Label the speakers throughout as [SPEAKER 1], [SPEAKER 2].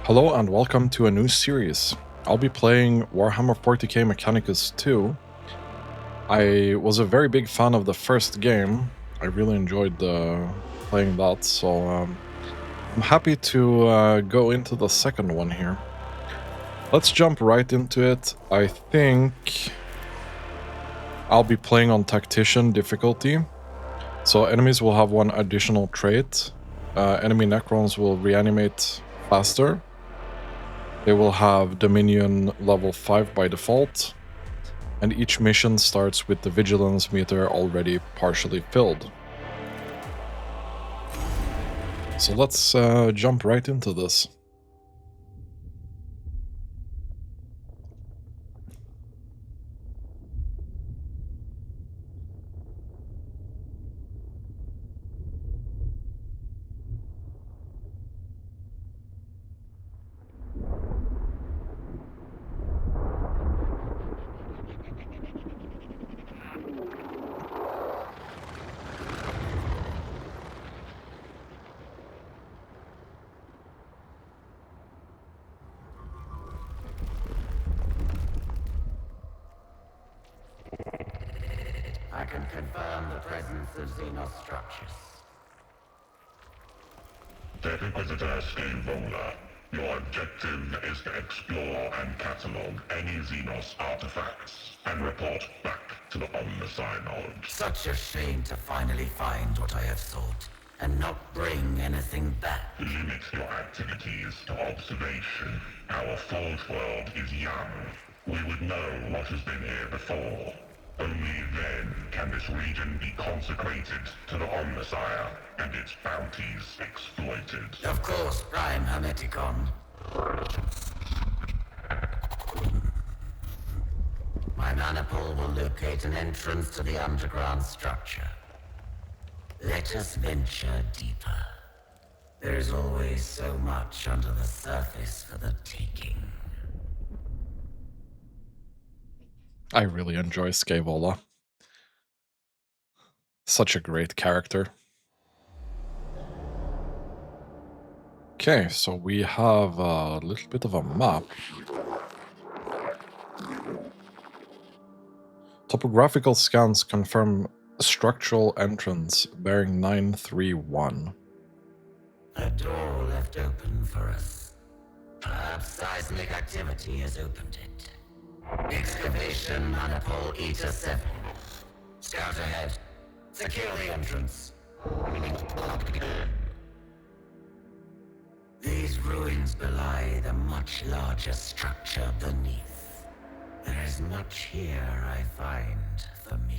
[SPEAKER 1] Hello and welcome to a new series. I'll be playing Warhammer 40k Mechanicus II. I was a very big fan of the first game. I really enjoyed playing that, so I'm happy to go into the second one here. Let's jump right into it. I think I'll be playing on Tactician difficulty, so enemies will have one additional trait. Enemy Necrons will reanimate faster. They will have Dominion level 5 by default, and each mission starts with the vigilance meter already partially filled. So let's jump right into this.
[SPEAKER 2] I can confirm the presence of Xenos structures.
[SPEAKER 3] Dead Inquisitor Steamroller, your objective is to explore and catalog any Xenos artifacts and report back to the Omnicide.
[SPEAKER 2] Such a shame to finally find what I have sought, and not bring anything back.
[SPEAKER 3] Limit your activities to observation. Our Forge world is young. We would know what has been here before. Only then can this region be consecrated to the Omnisire and its bounties exploited.
[SPEAKER 2] Of course, Prime Hermeticon. My mana pool will locate an entrance to the underground structure. Let us venture deeper. There is always so much under the surface for the taking.
[SPEAKER 1] I really enjoy Scaevola. Such a great character. Okay, so we have a little bit of a map. Topographical scans confirm structural entrance bearing 931.
[SPEAKER 2] A door left open for us. Perhaps seismic activity has opened it. Excavation Manipole Eta 7. Scout ahead. Secure the entrance. These ruins belie the much larger structure beneath. There is much here I find familiar.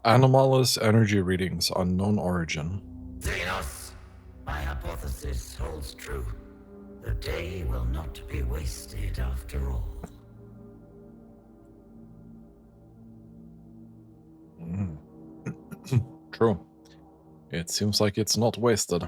[SPEAKER 1] Anomalous energy readings, unknown origin.
[SPEAKER 2] Xenos, my hypothesis holds true. The day will not be wasted after all.
[SPEAKER 1] True. It seems like it's not wasted.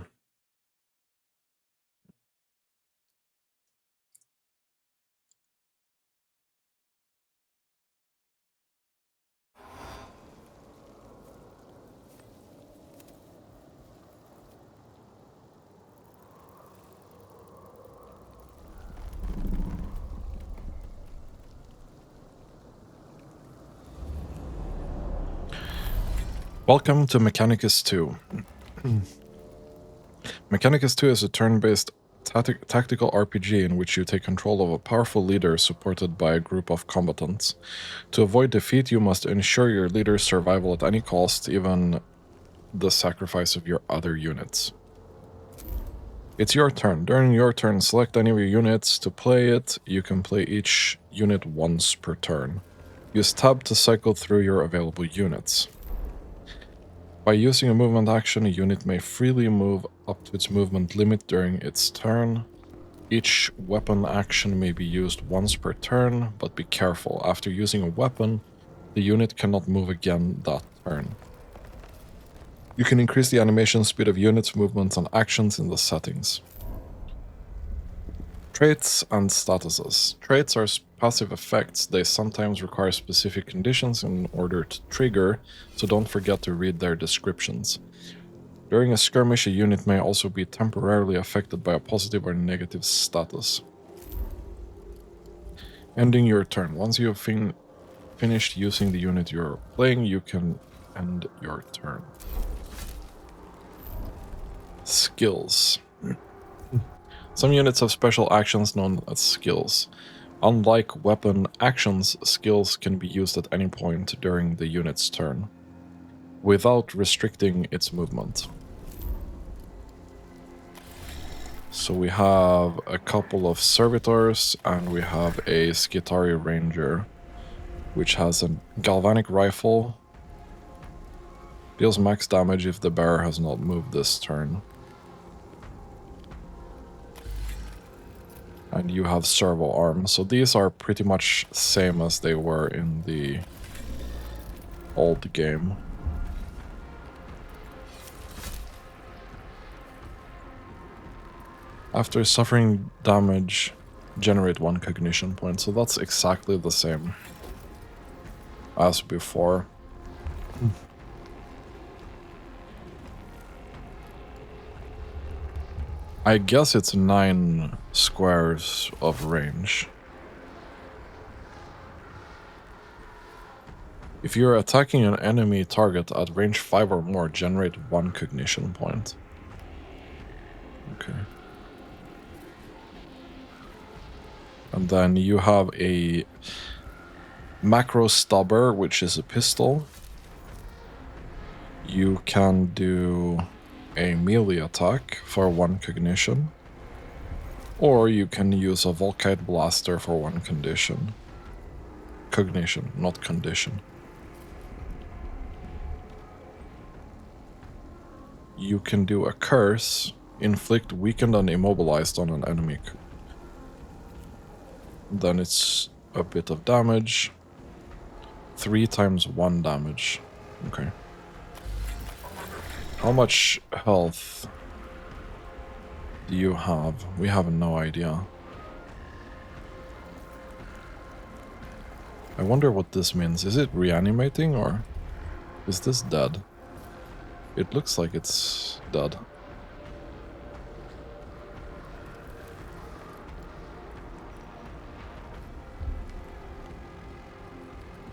[SPEAKER 1] Welcome to Mechanicus II. Mechanicus II is a turn-based tactical RPG in which you take control of a powerful leader supported by a group of combatants. To avoid defeat, you must ensure your leader's survival at any cost, even the sacrifice of your other units. It's your turn. During your turn, select any of your units to play it. You can play each unit once per turn. Use Tab to cycle through your available units. By using a movement action, a unit may freely move up to its movement limit during its turn. Each weapon action may be used once per turn, but be careful. After using a weapon, the unit cannot move again that turn. You can increase the animation speed of units, movements, and actions in the settings. Traits and statuses. Traits are passive effects. They sometimes require specific conditions in order to trigger, so don't forget to read their descriptions. During a skirmish, a unit may also be temporarily affected by a positive or negative status. Ending your turn. Once you have finished using the unit you're playing, you can end your turn. Skills. Some units have special actions known as skills. Unlike weapon actions, skills can be used at any point during the unit's turn, without restricting its movement. So we have a couple of servitors, and we have a Skitari Ranger, which has a galvanic rifle. Deals max damage if the bearer has not moved this turn. And you have servo arms. So these are pretty much same as they were in the old game. After suffering damage, generate 1 cognition point. So that's exactly the same as before. I guess it's 9 squares of range. If you're attacking an enemy target at range 5 or more, generate 1 cognition point. Okay. And then you have a macro stubber, which is a pistol. You can do a melee attack for 1 cognition, or you can use a Volkite blaster for 1 condition. Cognition, not condition. You can do a curse, inflict weakened and immobilized on an enemy. Then it's a bit of damage. 3 times 1 damage. Okay. How much health do you have? We have no idea. I wonder what this means. Is it reanimating, or is this dead? It looks like it's dead.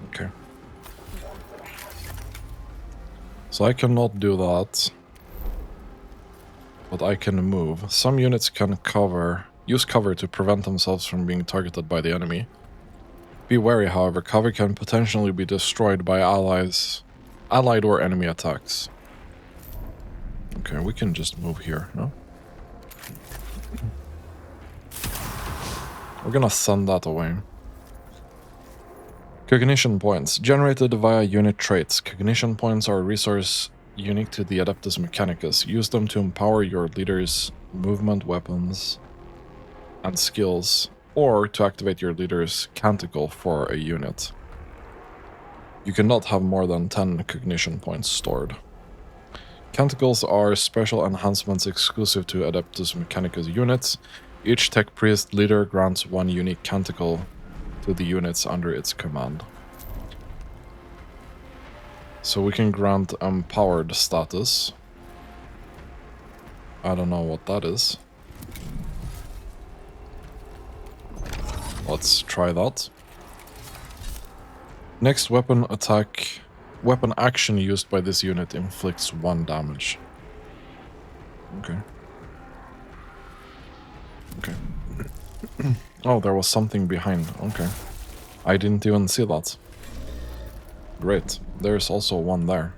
[SPEAKER 1] Okay. So I cannot do that, but I can move. Some units can use cover to prevent themselves from being targeted by the enemy. Be wary, however, cover can potentially be destroyed by allied or enemy attacks. Okay, we can just move here, no? We're gonna send that away. Cognition points. Generated via unit traits. Cognition points are a resource unique to the Adeptus Mechanicus. Use them to empower your leader's movement, weapons, and skills, or to activate your leader's canticle for a unit. You cannot have more than 10 cognition points stored. Canticles are special enhancements exclusive to Adeptus Mechanicus units. Each tech priest leader grants 1 unique canticle to the units under its command. So we can grant empowered status. I don't know what that is. Let's try that. Next weapon action used by this unit inflicts 1 damage. Okay. Okay. Oh, there was something behind. Okay. I didn't even see that. Great. There's also 1 there.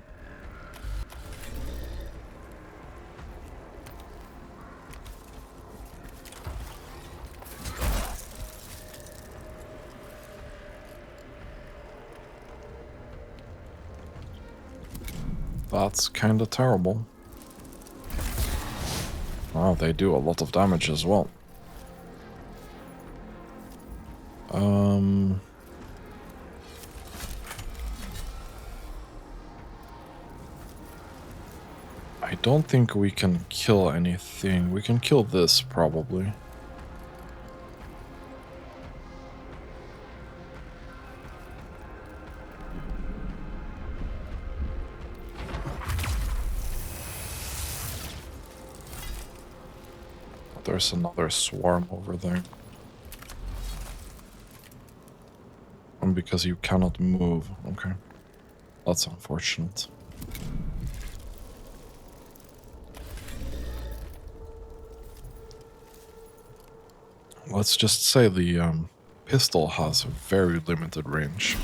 [SPEAKER 1] That's kinda terrible. Oh, they do a lot of damage as well. I don't think we can kill anything. We can kill this, probably. there's another swarm over there. And because you cannot move. Okay. That's unfortunate. Let's just say the pistol has a very limited range.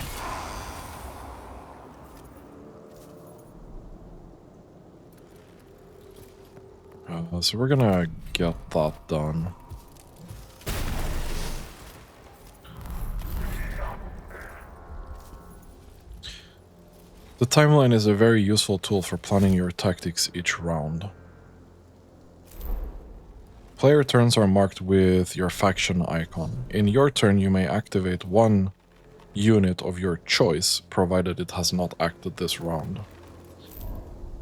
[SPEAKER 1] So we're gonna get that done. The timeline is a very useful tool for planning your tactics each round. Player turns are marked with your faction icon. In your turn, you may activate one unit of your choice, provided it has not acted this round.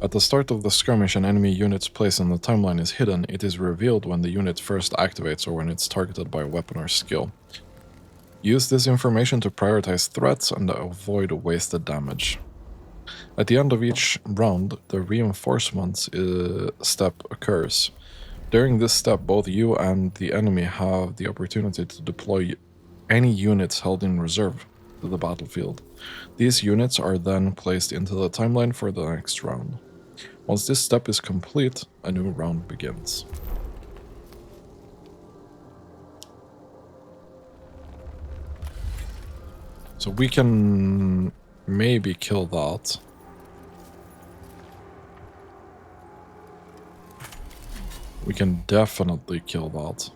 [SPEAKER 1] At the start of the skirmish, an enemy unit's place in the timeline is hidden. It is revealed when the unit first activates or when it's targeted by a weapon or skill. Use this information to prioritize threats and avoid wasted damage. At the end of each round, the reinforcements step occurs. During this step, both you and the enemy have the opportunity to deploy any units held in reserve to the battlefield. These units are then placed into the timeline for the next round. Once this step is complete, a new round begins. So we can maybe kill that. We can definitely kill that.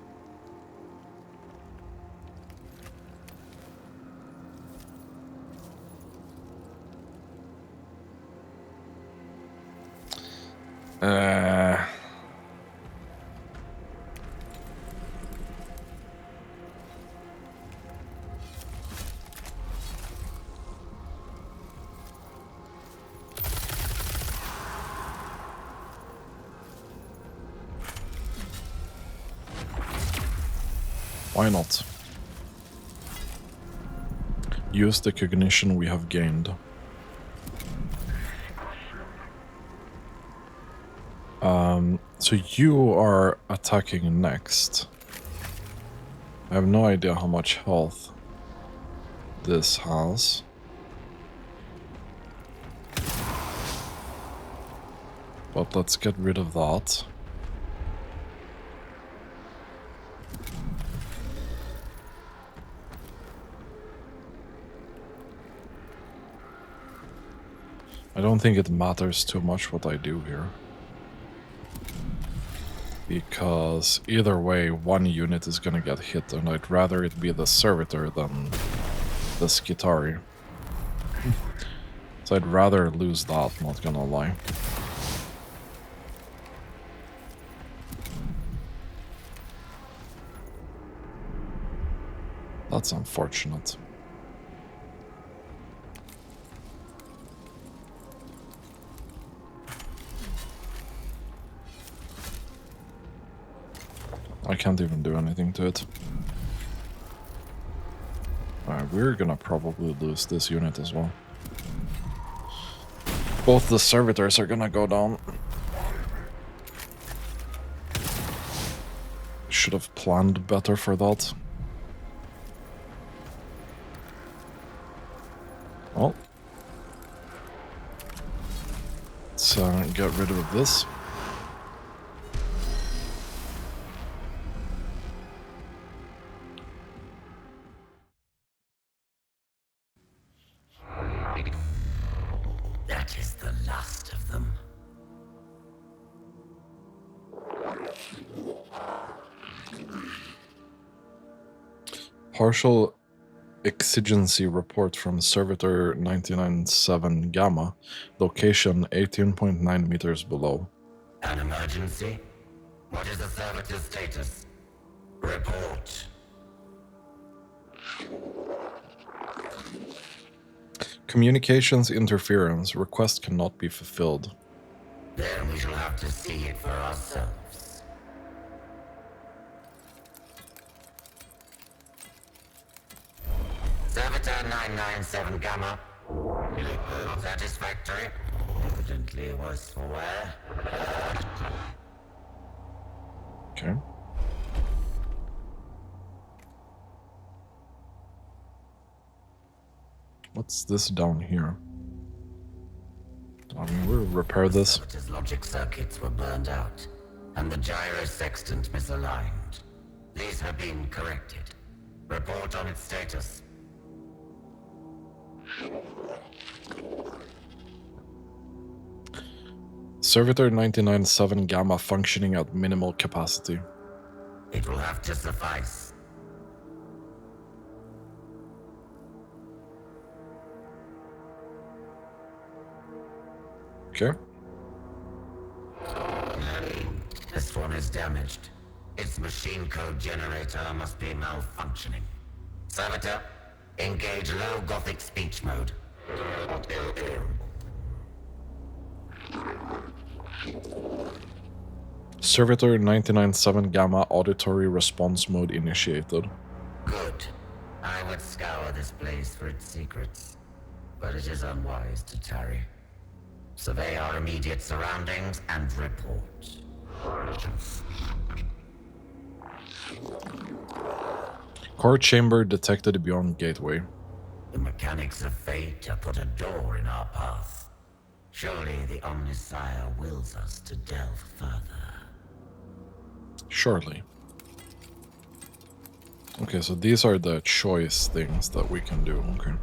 [SPEAKER 1] Why not? Use the cognition we have gained. So you are attacking next. I have no idea how much health this has. But let's get rid of that. I don't think it matters too much what I do here. Because either way, one unit is gonna get hit, and I'd rather it be the Servitor than the Skitari. So I'd rather lose that, not gonna lie. That's unfortunate. I can't even do anything to it. Alright, we're gonna probably lose this unit as well. Both the servitors are gonna go down. Should have planned better for that. Well. Let's get rid of this.
[SPEAKER 2] That is the last of them.
[SPEAKER 1] Partial exigency report from Servitor 997 Gamma, location 18.9 meters below.
[SPEAKER 2] An emergency? What is the servitor's status? Report.
[SPEAKER 1] Communications interference. Request cannot be fulfilled.
[SPEAKER 2] Then we shall have to see it for ourselves. Servitor 997 Gamma. Satisfactory. Evidently was for wear.
[SPEAKER 1] Okay. What's this down here? I mean, we'll repair this.
[SPEAKER 2] Servitor's logic circuits were burned out, and the gyrosextant misaligned. These have been corrected. Report on its status.
[SPEAKER 1] Servitor 99.7 Gamma functioning at minimal capacity.
[SPEAKER 2] It will have to suffice.
[SPEAKER 1] Okay.
[SPEAKER 2] This one is damaged. Its machine code generator must be malfunctioning. Servitor, engage low Gothic speech mode.
[SPEAKER 1] Servitor 99.7 Gamma auditory response mode initiated.
[SPEAKER 2] Good. I would scour this place for its secrets, but it is unwise to tarry. Survey our immediate surroundings and report.
[SPEAKER 1] Core chamber detected beyond gateway.
[SPEAKER 2] The mechanics of fate have put a door in our path. Surely the Omnisire wills us to delve further.
[SPEAKER 1] Surely. Okay, so these are the choice things that we can do. Okay.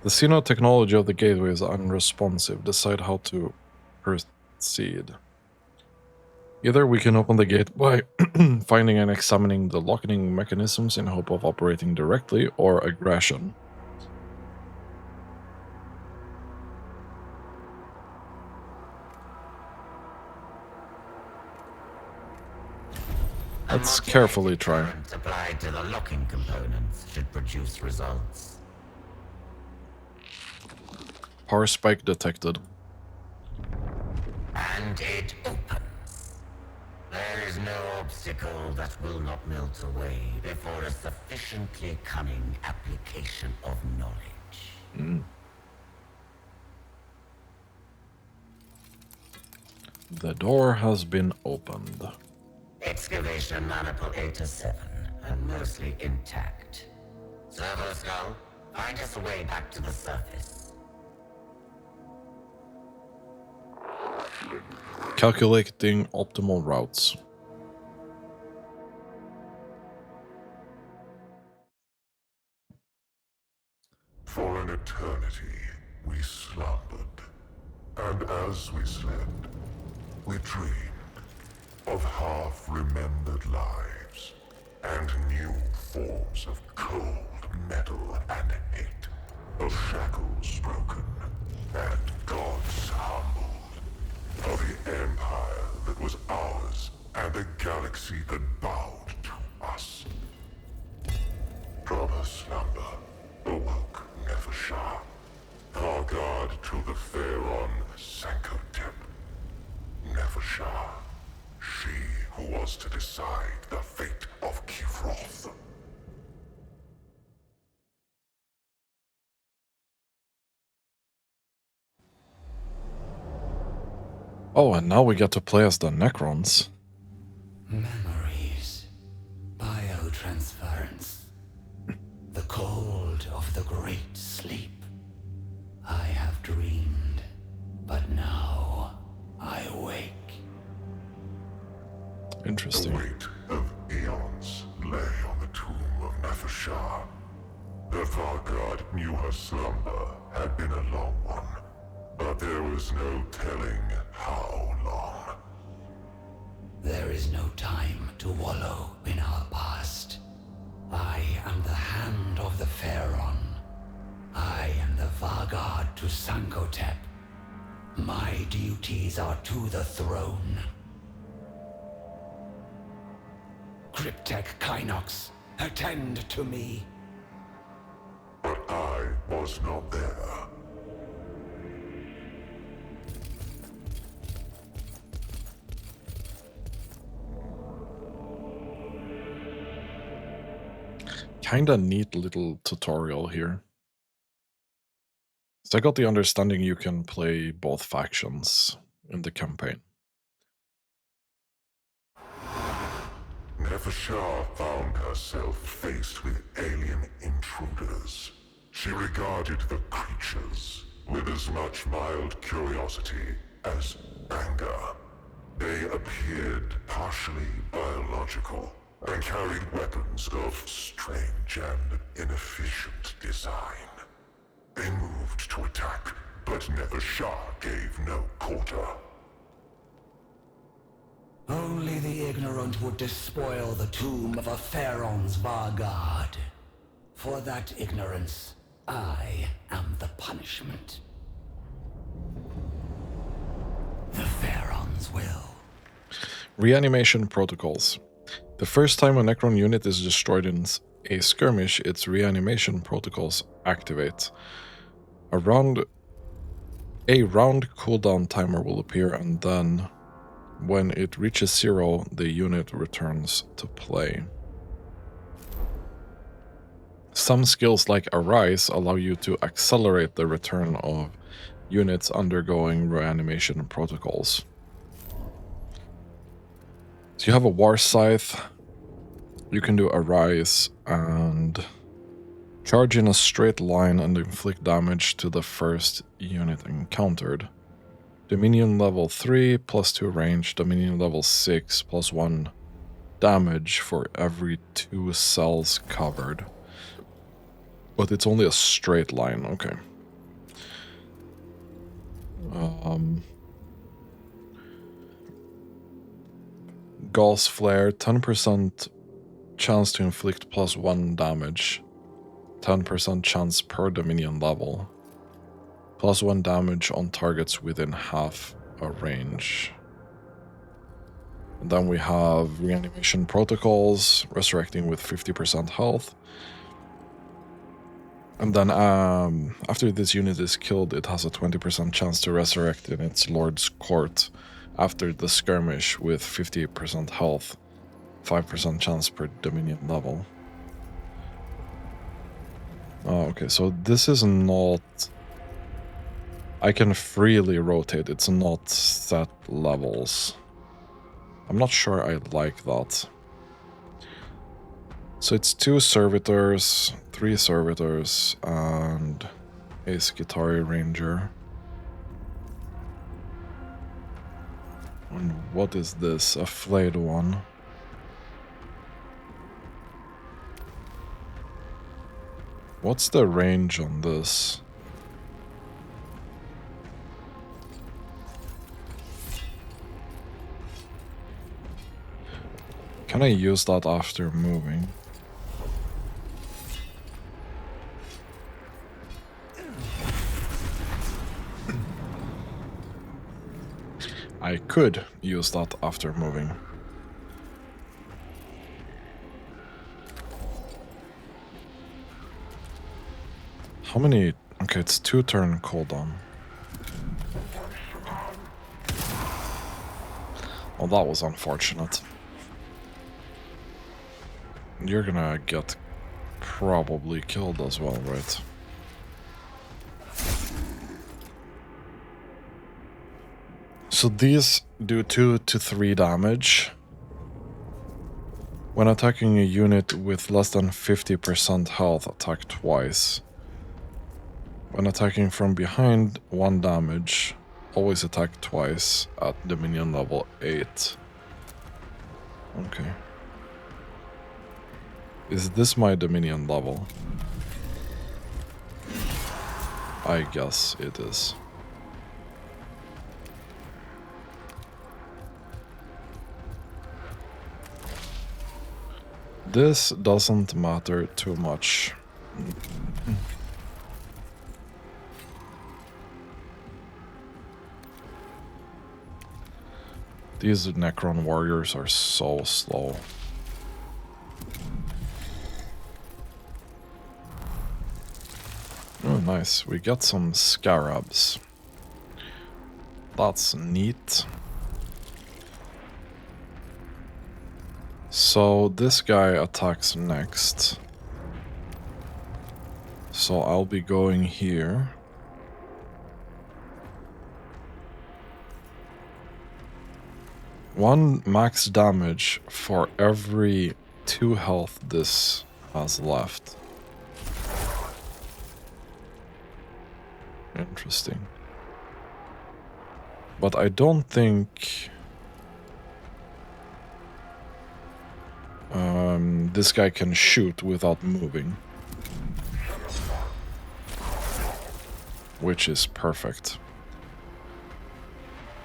[SPEAKER 1] The Xeno technology of the gateway is unresponsive. Decide how to proceed. Either we can open the gate by finding and examining the locking mechanisms in hope of operating directly, or aggression. Let's carefully try.
[SPEAKER 2] Current applied to the locking components should produce results.
[SPEAKER 1] Power spike detected.
[SPEAKER 2] And it opens. There is no obstacle that will not melt away before a sufficiently cunning application of knowledge.
[SPEAKER 1] The door has been opened.
[SPEAKER 2] Excavation maniple 8 to 7, and mostly intact. Servo skull, find us a way back to the surface.
[SPEAKER 1] Calculating optimal routes.
[SPEAKER 3] For an eternity, we slumbered. And as we slept, we dreamed of half-remembered lives and new forms of cold metal and hate, of shackles broken and gods humbled, of the empire that was ours and the galaxy that bowed to us. From her slumber awoke Nefershah, our guard to the Pharaon Sankotep. Nefershah, she who was to decide the fate of Kivroth.
[SPEAKER 1] Oh, and now we get to play as the Necrons.
[SPEAKER 2] Memories. Biotransference. The cold of the great sleep. I have dreamed, but now I wake.
[SPEAKER 1] Interesting.
[SPEAKER 3] The weight of eons lay on the tomb of Nefershah. The Vargard knew her slumber had been a long one, but there was no telling how long.
[SPEAKER 2] There is no time to wallow in our past. I am the hand of the Pharaon. I am the Vargard to Sankotep. My duties are to the throne. Cryptek Kynox, attend to me.
[SPEAKER 3] But I was not there.
[SPEAKER 1] Kinda neat little tutorial here. So I got the understanding you can play both factions in the campaign.
[SPEAKER 3] Nefershah found herself faced with alien intruders. She regarded the creatures with as much mild curiosity as anger. They appeared partially biological and carried weapons of strange and inefficient design. They moved to attack, but Nevershah gave no quarter.
[SPEAKER 2] Only the ignorant would despoil the tomb of a Pharaoh's Vargard. For that ignorance, I am the punishment. The Pharaoh's will.
[SPEAKER 1] Reanimation protocols. The first time a Necron unit is destroyed in a skirmish, its reanimation protocols activate. A round cooldown timer will appear, and then, when it reaches 0, the unit returns to play. Some skills like Arise allow you to accelerate the return of units undergoing reanimation protocols. So you have a War Scythe, you can do Arise and charge in a straight line and inflict damage to the first unit encountered. Dominion level 3 plus 2 range, Dominion level 6 plus 1 damage for every 2 cells covered. But it's only a straight line, okay. Gauss Flare, 10% chance to inflict plus 1 damage. 10% chance per Dominion level. Plus 1 damage on targets within half a range. And then we have Reanimation Protocols, resurrecting with 50% health. And then after this unit is killed, it has a 20% chance to resurrect in its Lord's Court after the skirmish with 50% health, 5% chance per Dominion level. Oh, okay, so this is not... I can freely rotate, it's not set levels. I'm not sure I like that. So it's 2 servitors, 3 servitors, and a Skitarii Ranger. And what is this? A flayed one. What's the range on this? Can I use that after moving? I could use that after moving. How many? Okay, it's 2 turn cooldown. Well, that was unfortunate. You're gonna get probably killed as well, right? So these do 2 to 3 damage. When attacking a unit with less than 50% health, attack twice. When attacking from behind, 1 damage. Always attack twice at Dominion level 8. Okay. Is this my Dominion level? I guess it is. This doesn't matter too much. These Necron warriors are so slow. Oh, nice. We got some scarabs. That's neat. So this guy attacks next. So I'll be going here. One max damage for every 2 health this has left. Interesting. But I don't think... this guy can shoot without moving. Which is perfect.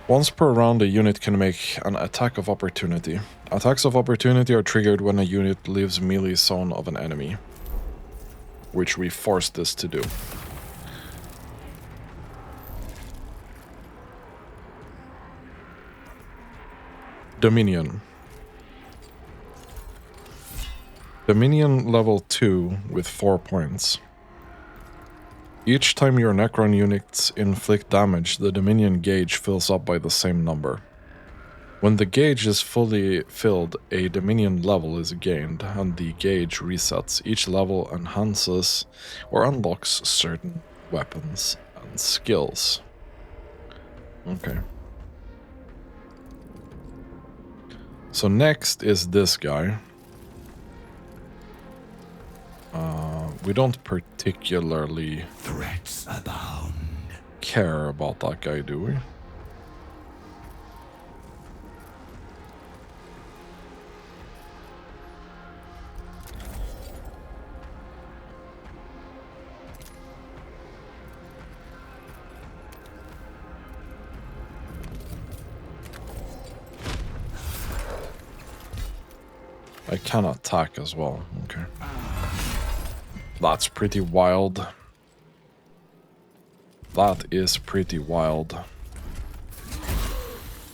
[SPEAKER 1] Once per round, a unit can make an attack of opportunity. Attacks of opportunity are triggered when a unit leaves melee zone of an enemy, which we forced this to do. Dominion. Dominion level 2 with 4 points. Each time your Necron units inflict damage, the Dominion gauge fills up by the same number. When the gauge is fully filled, a Dominion level is gained, and the gauge resets. Each level enhances or unlocks certain weapons and skills. Okay. So next is this guy. We don't particularly
[SPEAKER 2] Threats abound.
[SPEAKER 1] care about that guy, do we? I can attack as well. Okay. That's pretty wild. That is pretty wild.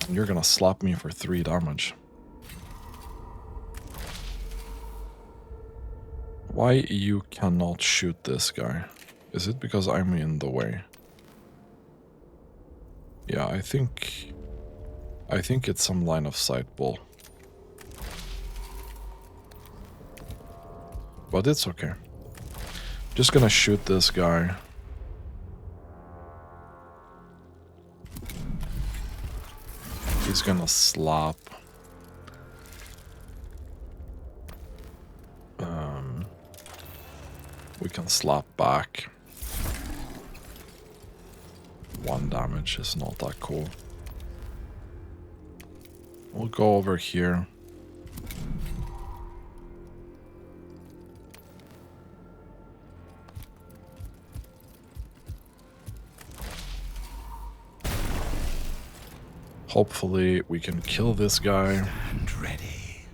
[SPEAKER 1] You're gonna slap me for 3 damage. Why you cannot shoot this guy? Is it because I'm in the way? Yeah, I think it's some line of sight bull. But it's okay. Just gonna shoot this guy. He's gonna slap. We can slap back. 1 damage is not that cool. We'll go over here. Hopefully we can kill this guy.
[SPEAKER 2] Stand ready.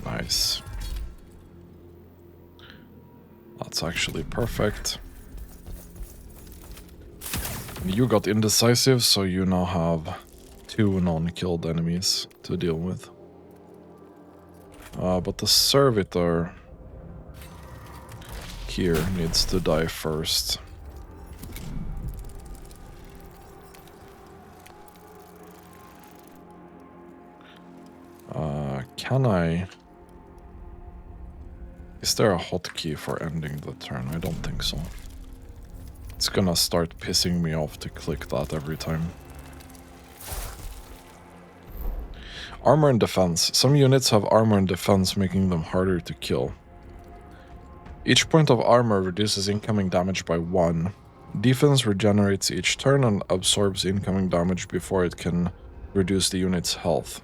[SPEAKER 1] Nice. That's actually perfect. You got indecisive, so you now have 2 non-killed enemies to deal with. But the servitor here needs to die first. Can I... Is there a hotkey for ending the turn? I don't think so. It's gonna start pissing me off to click that every time. Armor and defense. Some units have armor and defense, making them harder to kill. Each point of armor reduces incoming damage by 1. Defense regenerates each turn and absorbs incoming damage before it can reduce the unit's health.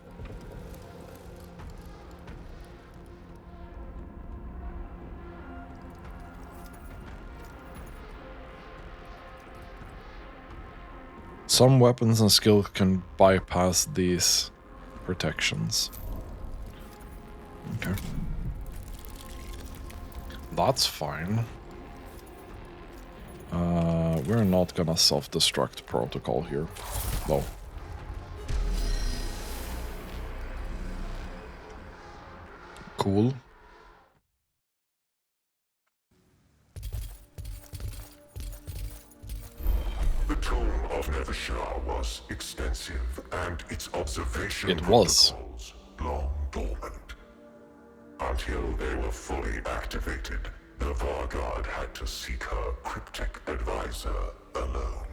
[SPEAKER 1] Some weapons and skills can bypass these protections. Okay. That's fine. We're not gonna self-destruct protocol here, though. Cool.
[SPEAKER 3] The tomb of Nevershah was extensive, and its observation
[SPEAKER 1] It was.
[SPEAKER 3] protocols long dormant. Until they were fully activated, the Varguard had to seek her cryptic advisor alone.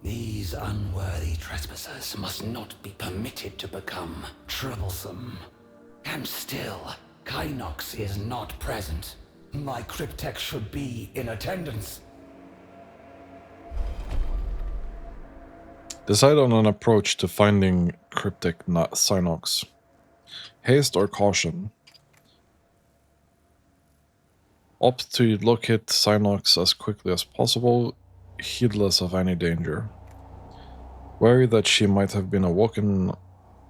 [SPEAKER 2] These unworthy trespassers must not be permitted to become troublesome. And still,
[SPEAKER 4] Kynox is not present. My cryptech should be in attendance.
[SPEAKER 1] Decide on an approach to finding cryptic Synox. Haste or caution. Opt to locate Synox as quickly as possible, heedless of any danger. Wary that she might have been awoken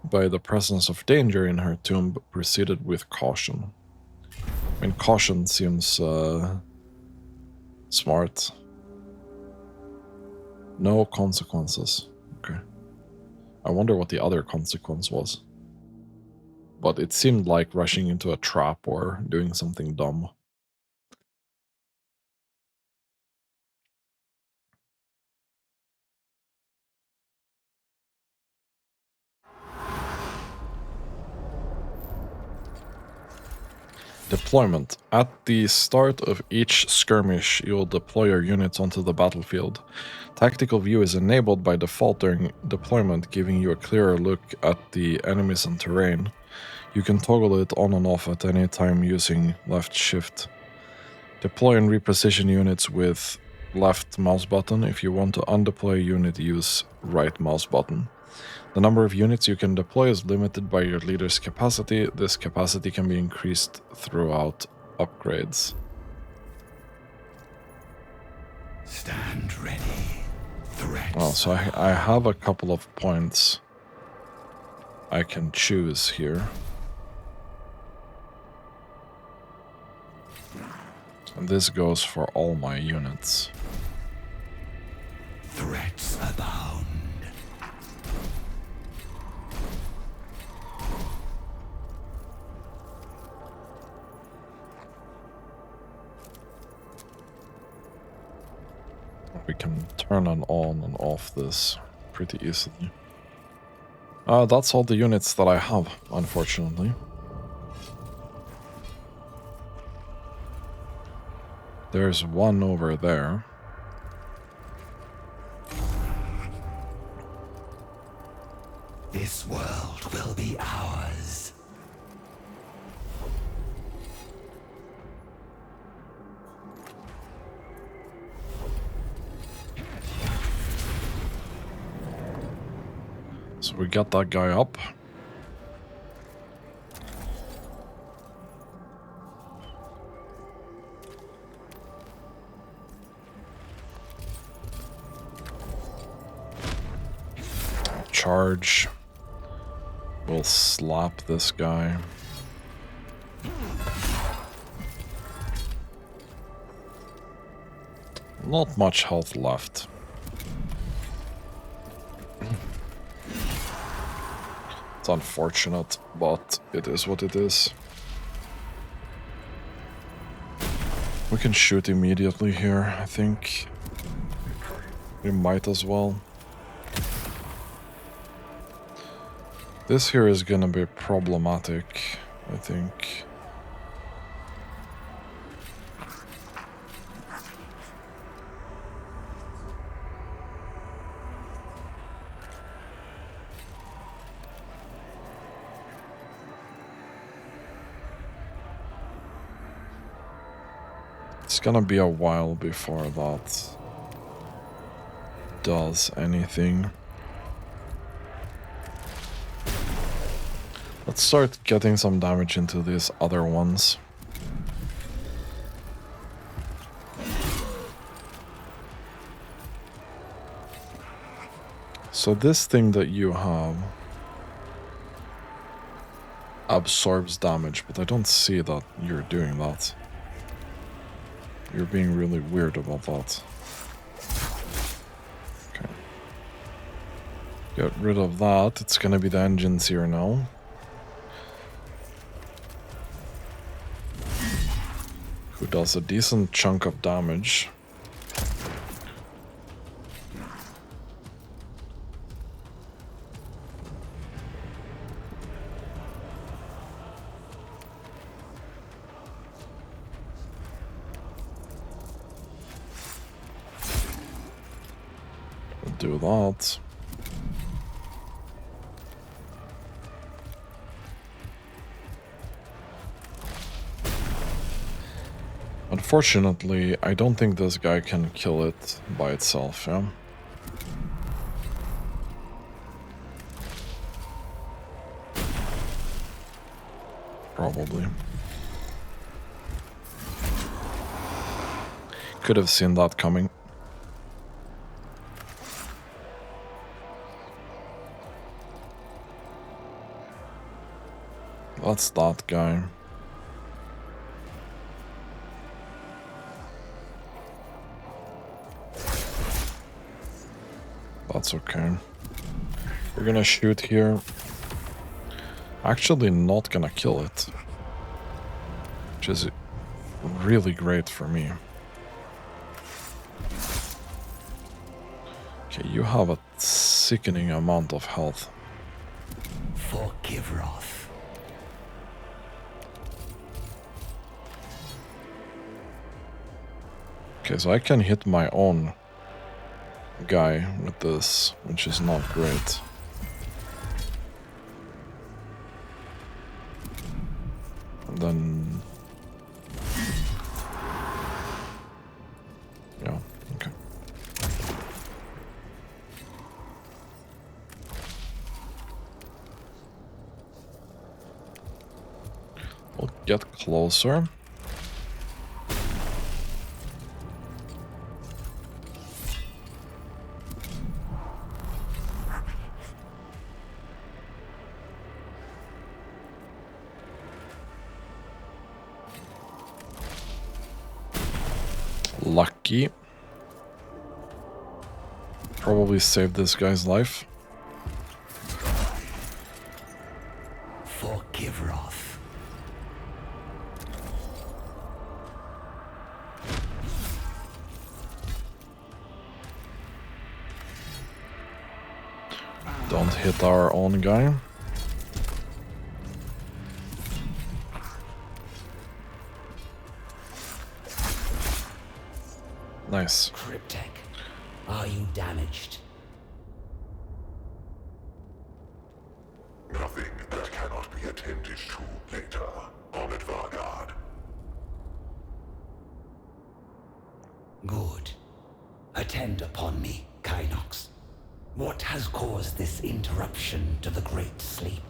[SPEAKER 1] by the presence of danger in her tomb, but proceeded with caution. I mean, caution seems smart. No consequences. Okay. I wonder what the other consequence was. But it seemed like rushing into a trap or doing something dumb. Deployment. At the start of each skirmish, you will deploy your units onto the battlefield. Tactical view is enabled by default during deployment, giving you a clearer look at the enemies and terrain. You can toggle it on and off at any time using left shift. Deploy and reposition units with left mouse button. If you want to undeploy a unit, use right mouse button. The number of units you can deploy is limited by your leader's capacity. This capacity can be increased throughout upgrades.
[SPEAKER 4] Stand ready. Threats.
[SPEAKER 1] Oh, so I have a couple of points I can choose here. And this goes for all my units.
[SPEAKER 4] Threats abound.
[SPEAKER 1] We can turn on and off this pretty easily. That's all the units that I have, unfortunately. There's one over there.
[SPEAKER 4] This world will be ours.
[SPEAKER 1] So we got that guy up. Charge. We'll slap this guy. Not much health left. It's unfortunate, but it is what it is. We can shoot immediately here, I think. We might as well. This here is gonna be problematic, I think. It's gonna be a while before that does anything. Let's start getting some damage into these other ones. So this thing that you have absorbs damage, but I don't see that you're doing that. You're being really weird about that. Okay. Get rid of that. It's gonna be the engines here now. Who does a decent chunk of damage. We'll do that. Unfortunately, I don't think this guy can kill it by itself, yeah? Probably. Could have seen that coming. That's that guy. That's okay. We're gonna shoot here. Actually not gonna kill it. Which is really great for me. Okay, you have a sickening amount of health.
[SPEAKER 4] Forgive wrath.
[SPEAKER 1] Okay, so I can hit my own guy with this, which is not great. And then... yeah, okay. We'll get closer. Lucky. Probably saved this guy's life.
[SPEAKER 4] Forgive wrath.
[SPEAKER 1] Don't hit our own guy. Nice.
[SPEAKER 4] Cryptek, are you damaged?
[SPEAKER 3] Nothing that cannot be attended to later, Honored Vargard.
[SPEAKER 4] Good. Attend upon me, Kynox. What has caused this interruption to the Great Sleep?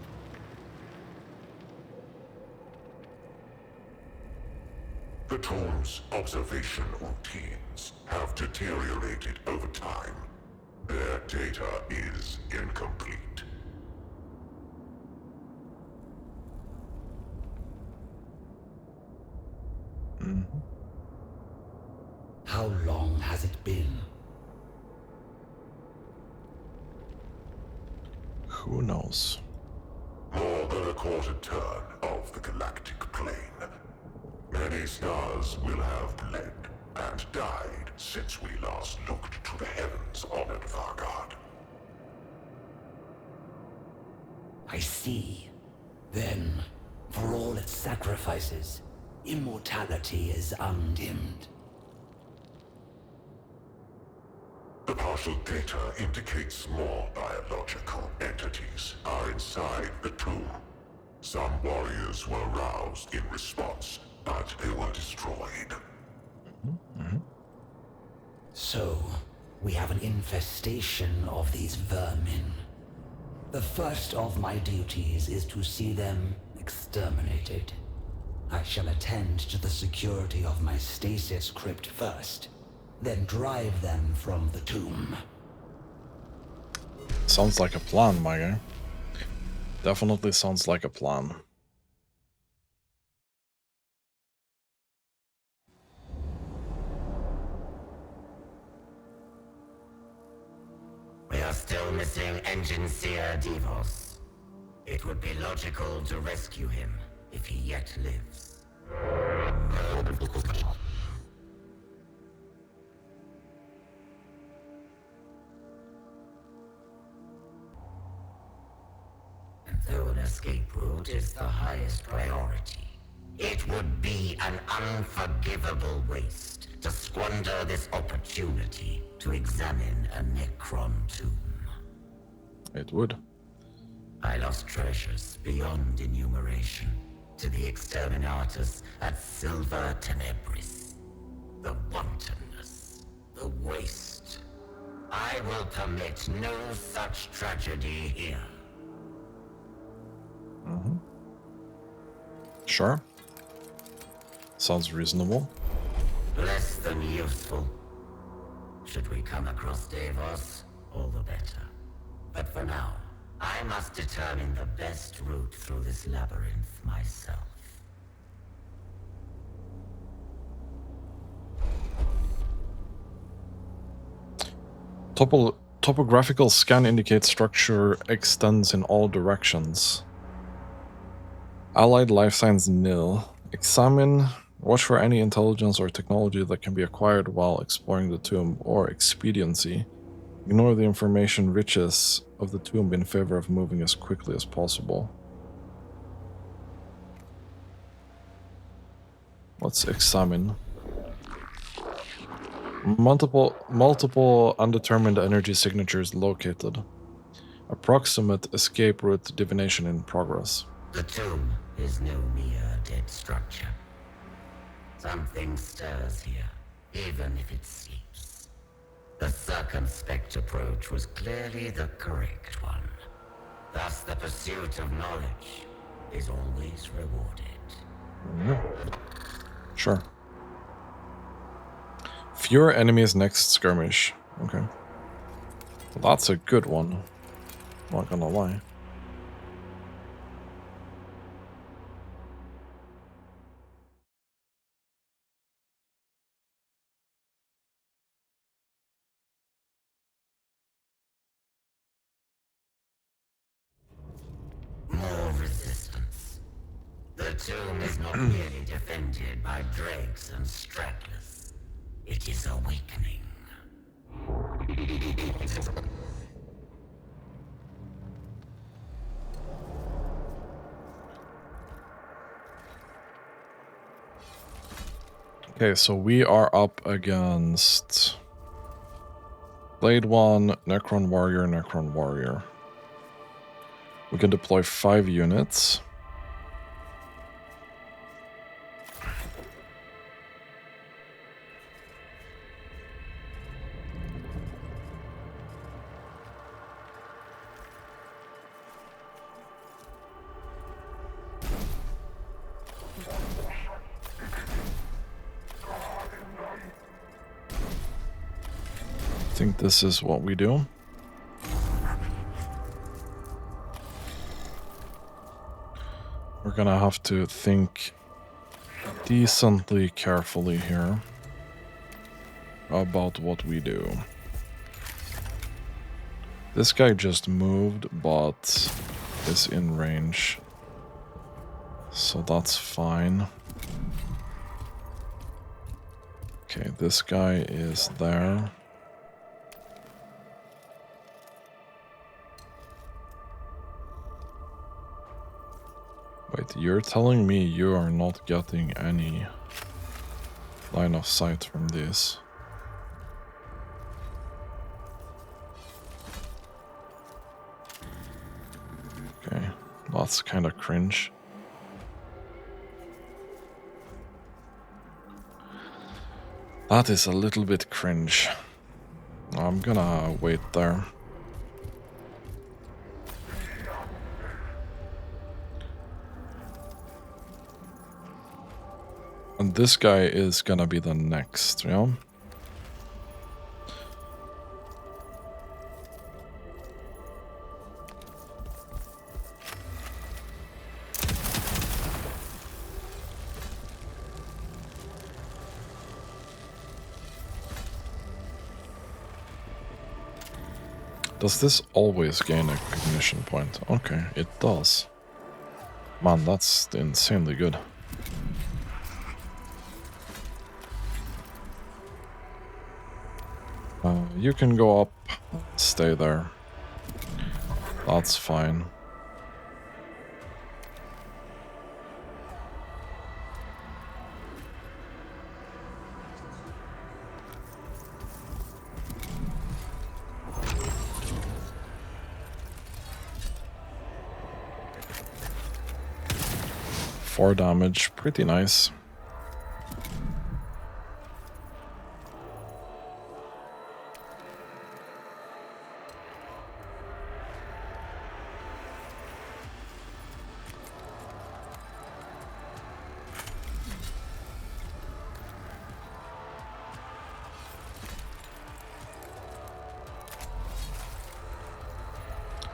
[SPEAKER 3] The tomb's observation routines have deteriorated over time. Their data is incomplete.
[SPEAKER 4] How long has it been?
[SPEAKER 1] Who knows?
[SPEAKER 3] More than a quarter turn of the galactic plane. Many stars will have bled and died since we last looked to the heavens, Honored Vargard.
[SPEAKER 4] I see. Then, for all its sacrifices, immortality is undimmed.
[SPEAKER 3] The partial data indicates more biological entities are inside the tomb. Some warriors were roused in response, but they were destroyed.
[SPEAKER 4] So, we have an infestation of these vermin. The first of my duties is to see them exterminated. I shall attend to the security of my stasis crypt first, then drive them from the tomb.
[SPEAKER 1] Sounds like a plan, my guy. Definitely sounds like a plan.
[SPEAKER 2] We are still missing Engine Seer Devos. It would be logical to rescue him if he yet lives. And though an escape route is the highest priority, it would be an unforgivable waste to squander this opportunity to examine a Necron tomb.
[SPEAKER 1] It would.
[SPEAKER 2] I lost treasures beyond enumeration to the exterminators at Silver Tenebris. The wantonness, the waste. I will permit no such tragedy here.
[SPEAKER 1] Sure. Sounds reasonable.
[SPEAKER 2] Less than useful. Should we come across Davos, all the better. But for now, I must determine the best route through this labyrinth myself.
[SPEAKER 1] Topographical scan indicates structure extends in all directions. Allied life signs nil. Examine, watch for any intelligence or technology that can be acquired while exploring the tomb, or expediency. Ignore the information riches of the tomb in favor of moving as quickly as possible. Let's examine. Multiple undetermined energy signatures located. Approximate escape route divination in progress.
[SPEAKER 2] The tomb is no mere dead structure. Something stirs here, even if it sleeps. The circumspect approach was clearly the correct one. Thus, the pursuit of knowledge is always rewarded.
[SPEAKER 1] Sure. Fewer enemies next skirmish. Okay. Well, that's a good one. Not gonna lie.
[SPEAKER 2] More resistance. The tomb is not merely defended by dregs and stragglers. It is awakening.
[SPEAKER 1] Okay, so we are up against Blade 1, Necron Warrior, Necron Warrior. We can deploy 5 units. I think this is what we do. We're gonna have to think decently carefully here about what we do. This guy just moved, but is in range, so that's fine. Okay, this guy is there. Wait, you're telling me you are not getting any line of sight from this? Okay, that's kind of cringe. That is a little bit cringe. I'm gonna wait there. And this guy is gonna be the next, yeah? Does this always gain a cognition point? Okay, it does. Man, that's insanely good. You can go up, stay there. That's fine. Four damage, pretty nice.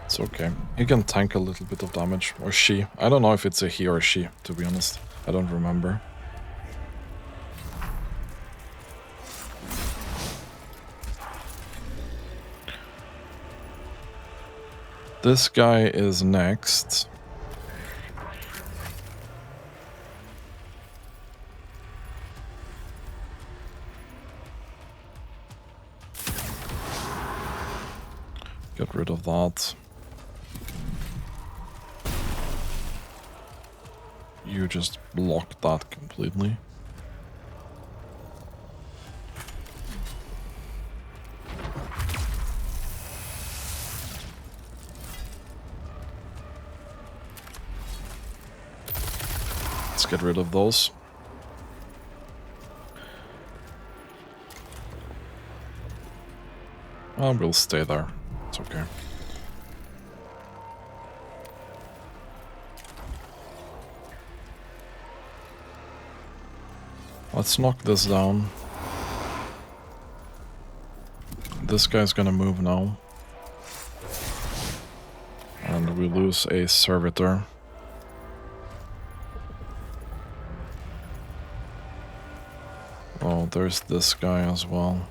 [SPEAKER 1] It's okay. He can tank a little bit of damage. Or she. I don't know if it's a he or she, to be honest. I don't remember. This guy is next. Get rid of that. You just block that completely. Let's get rid of those. We'll stay there. It's okay. Let's knock this down. This guy's gonna move now. And we lose a servitor. Oh, there's this guy as well.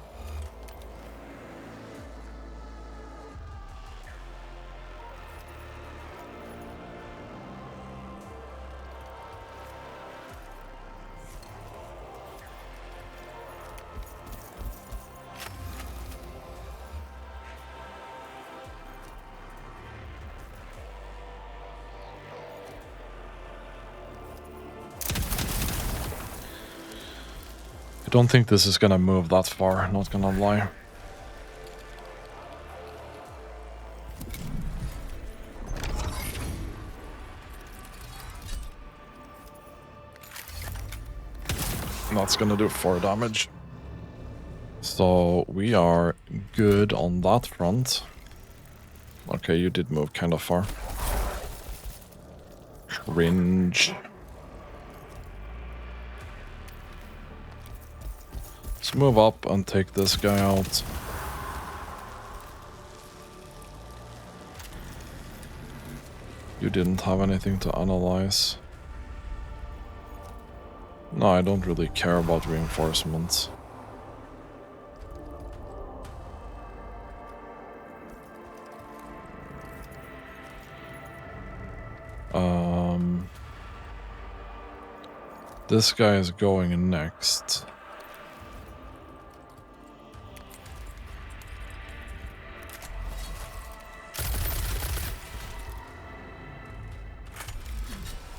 [SPEAKER 1] I don't think this is gonna move that far, not gonna lie. That's gonna do 4 damage. So we are good on that front. Okay, you did move kind of far. Cringe. Let's move up and take this guy out. You didn't have anything to analyze. No, I don't really care about reinforcements. This guy is going next.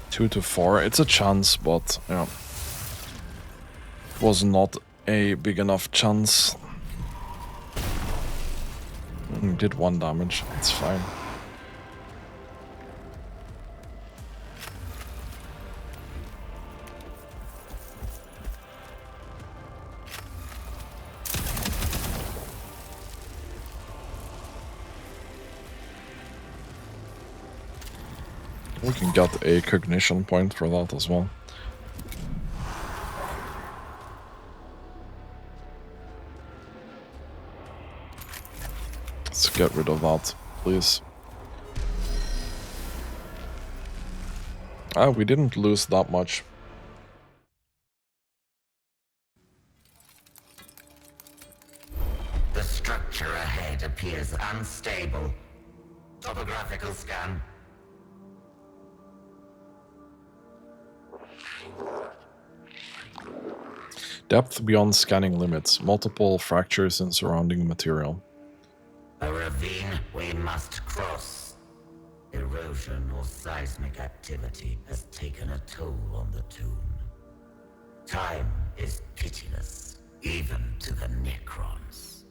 [SPEAKER 1] Two to 4. It's a chance, but yeah, was not a big enough chance. Did 1 damage. It's fine. We can get a cognition point for that as well. Let's get rid of that, please. We didn't lose that much.
[SPEAKER 2] The structure ahead appears unstable. Topographical scan.
[SPEAKER 1] Depth beyond scanning limits. Multiple fractures in surrounding material.
[SPEAKER 2] A ravine we must cross. Erosion or seismic activity has taken a toll on the tomb. Time is pitiless, even to the Necrons.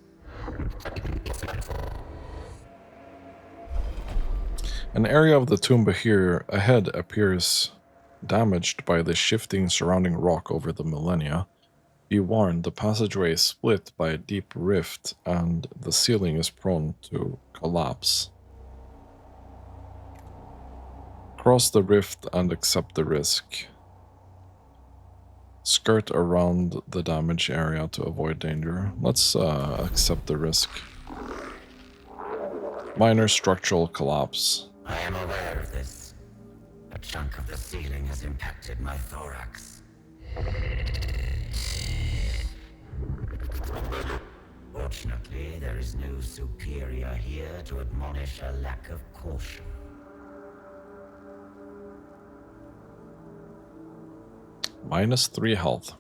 [SPEAKER 1] An area of the tomb here ahead appears damaged by the shifting surrounding rock over the millennia. Be warned, the passageway is split by a deep rift and the ceiling is prone to collapse. Cross the rift and accept the risk. Skirt around the damaged area to avoid danger. Let's accept the risk. Minor structural collapse.
[SPEAKER 2] I am aware of this. A chunk of the ceiling has impacted my thorax. Fortunately, there is no superior here to admonish a lack of caution.
[SPEAKER 1] -3 health.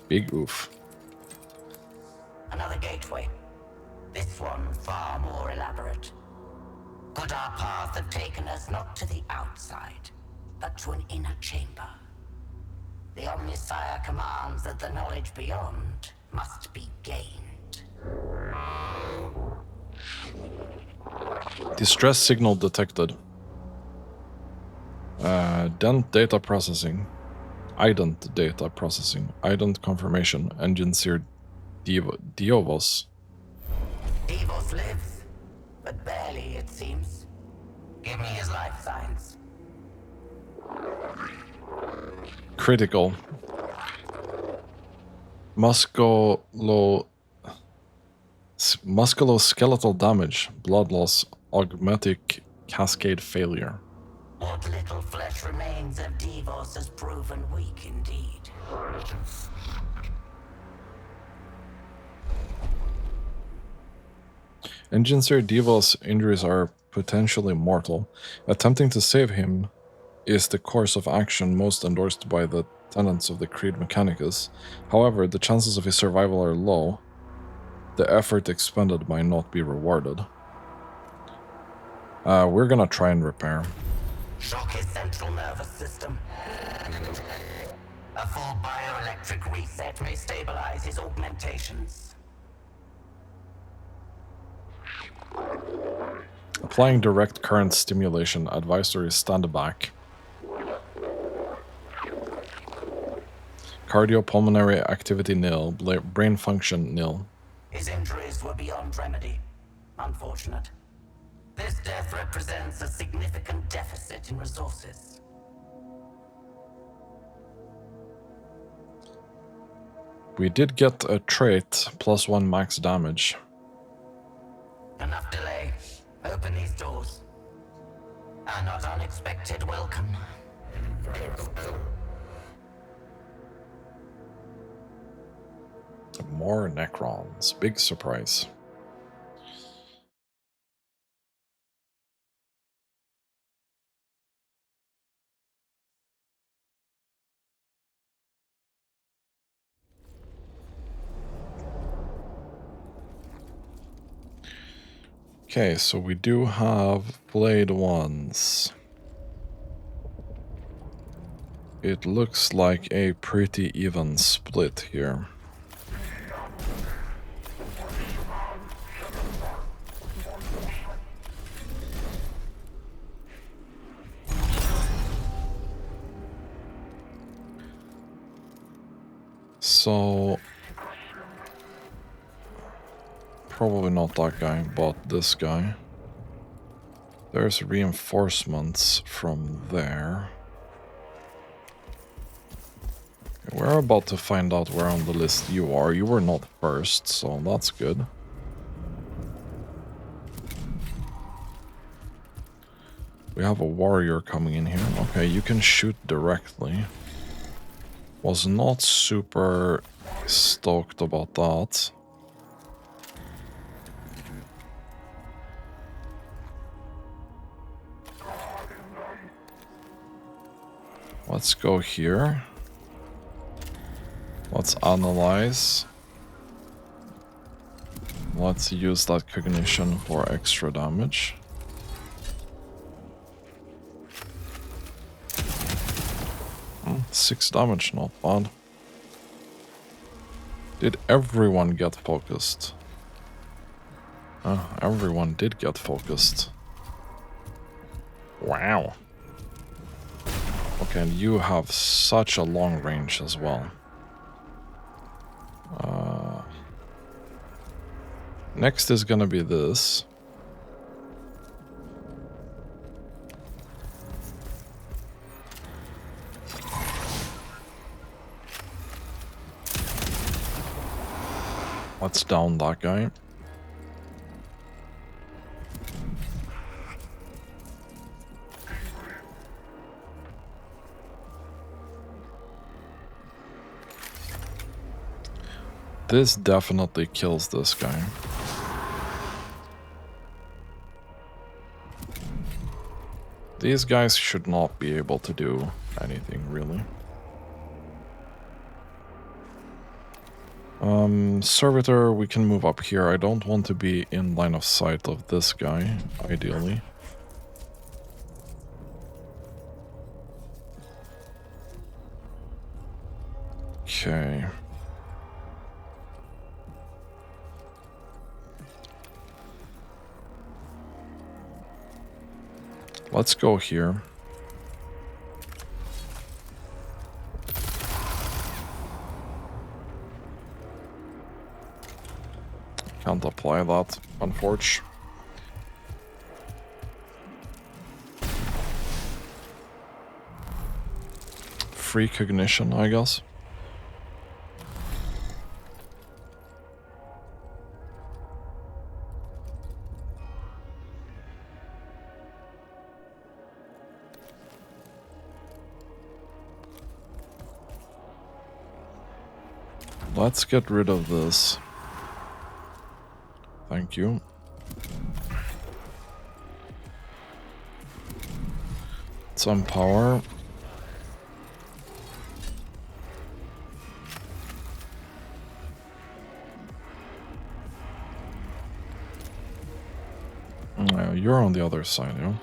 [SPEAKER 1] Big oof.
[SPEAKER 2] Another gateway. This one far more elaborate. Could our path have taken us not to the outside, but to an inner chamber? The Omnisire commands that the knowledge beyond must be gained.
[SPEAKER 1] Distress signal detected. Dent data processing. Ident data processing. Ident confirmation. Engine seer Diovos.
[SPEAKER 2] Devos lives, but barely, it seems. Give me his life signs.
[SPEAKER 1] Critical. Musculoskeletal damage. Blood loss. Augmetic cascade failure.
[SPEAKER 2] What little flesh remains of Devos has proven weak indeed.
[SPEAKER 1] Engineer Devos' injuries are potentially mortal. Attempting to save him is the course of action most endorsed by the tenets of the Creed Mechanicus. However, the chances of his survival are low. The effort expended might not be rewarded. We're gonna try and repair.
[SPEAKER 2] Shock his central nervous system. A full bioelectric reset may stabilize his augmentations.
[SPEAKER 1] Applying direct current stimulation. Advisory stand back. Cardiopulmonary activity nil. Brain function nil.
[SPEAKER 2] His injuries were beyond remedy. Unfortunate. This death represents a significant deficit in resources.
[SPEAKER 1] We did get a trait, +1 max damage.
[SPEAKER 2] Enough delay. Open these doors. A not unexpected welcome.
[SPEAKER 1] More Necrons. Big surprise. Okay, so we do have blade ones. It looks like a pretty even split here. So probably not that guy, but this guy. There's reinforcements from there. We're about to find out where on the list you are. You were not first, so that's good. We have a warrior coming in here. Okay, you can shoot directly. Was not super stoked about that. Let's go here. Let's analyze. Let's use that cognition for extra damage. Hmm, 6 damage, not bad. Did everyone get focused? Everyone did get focused. Wow. Okay, and you have such a long range as well. Next is gonna be this. Let's down that guy. This definitely kills this guy. These guys should not be able to do anything, really. Servitor, we can move up here. I don't want to be in line of sight of this guy, ideally. Okay. Let's go here. Can't apply that, unfortunately. Free cognition, I guess. Let's get rid of this. Thank you. Some power. You're on the other side, yeah?